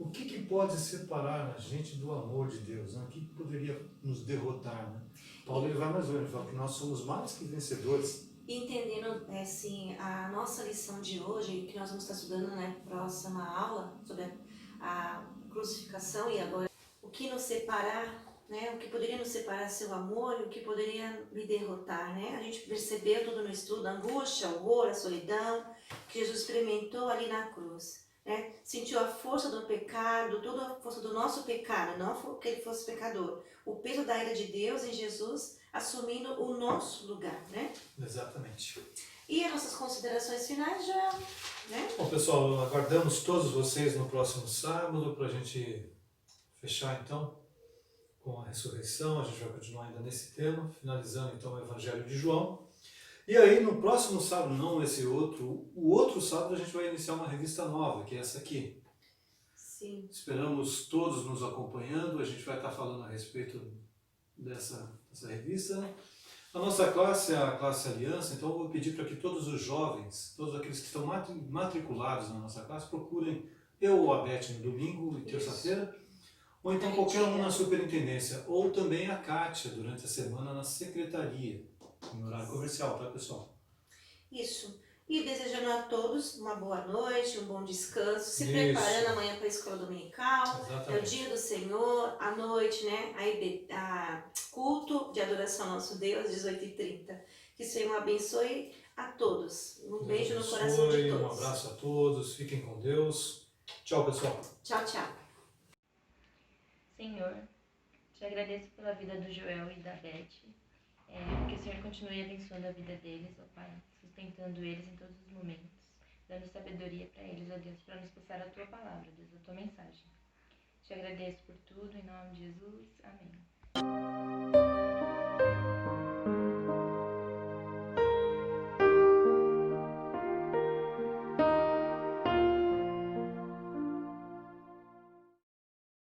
O que pode separar a gente do amor de Deus? Né? O que poderia nos derrotar? Né? Paulo ele vai mais longe, ele fala que nós somos mais que vencedores. Entendendo assim, a nossa lição de hoje, que nós vamos estar estudando na próxima aula sobre a crucificação e agora o que nos separar, né? O que poderia nos separar seu amor e o que poderia me derrotar, né? A gente percebeu tudo no estudo, a angústia, o horror, a solidão que Jesus experimentou ali na cruz, né? Sentiu a força do pecado, toda a força do nosso pecado, não que ele fosse pecador, o peso da ira de Deus em Jesus assumindo o nosso lugar, né? Exatamente. E as nossas considerações finais já, né? Bom, pessoal, aguardamos todos vocês no próximo sábado para a gente fechar então com a ressurreição. A gente vai continuar ainda nesse tema, finalizando então o Evangelho de João. E aí no próximo sábado, não esse outro, o outro sábado a gente vai iniciar uma revista nova, que é essa aqui. Sim. Esperamos todos nos acompanhando, a gente vai estar falando a respeito dessa revista. A nossa classe é a classe Aliança, então eu vou pedir para que todos os jovens, todos aqueles que estão matriculados na nossa classe, procurem eu ou a Beth no domingo e terça-feira, ou então qualquer um na superintendência, ou também a Kátia durante a semana na secretaria, em horário comercial, tá, pessoal? Isso. E desejando a todos uma boa noite, um bom descanso, se Isso. preparando amanhã para a escola dominical. Exatamente. É o dia do Senhor, à noite, né? Culto de adoração ao nosso Deus, 18h30. Que o Senhor abençoe a todos. Um beijo no coração de todos. Um abraço a todos, fiquem com Deus. Tchau, pessoal. Tchau, tchau. Senhor, te agradeço pela vida do Joel e da Beth. Que o Senhor continue abençoando a vida deles, ó Pai, sustentando eles em todos os momentos, dando sabedoria para eles, ó Deus, para nos passar a Tua palavra, Deus, a Tua mensagem. Te agradeço por tudo, em nome de Jesus. Amém.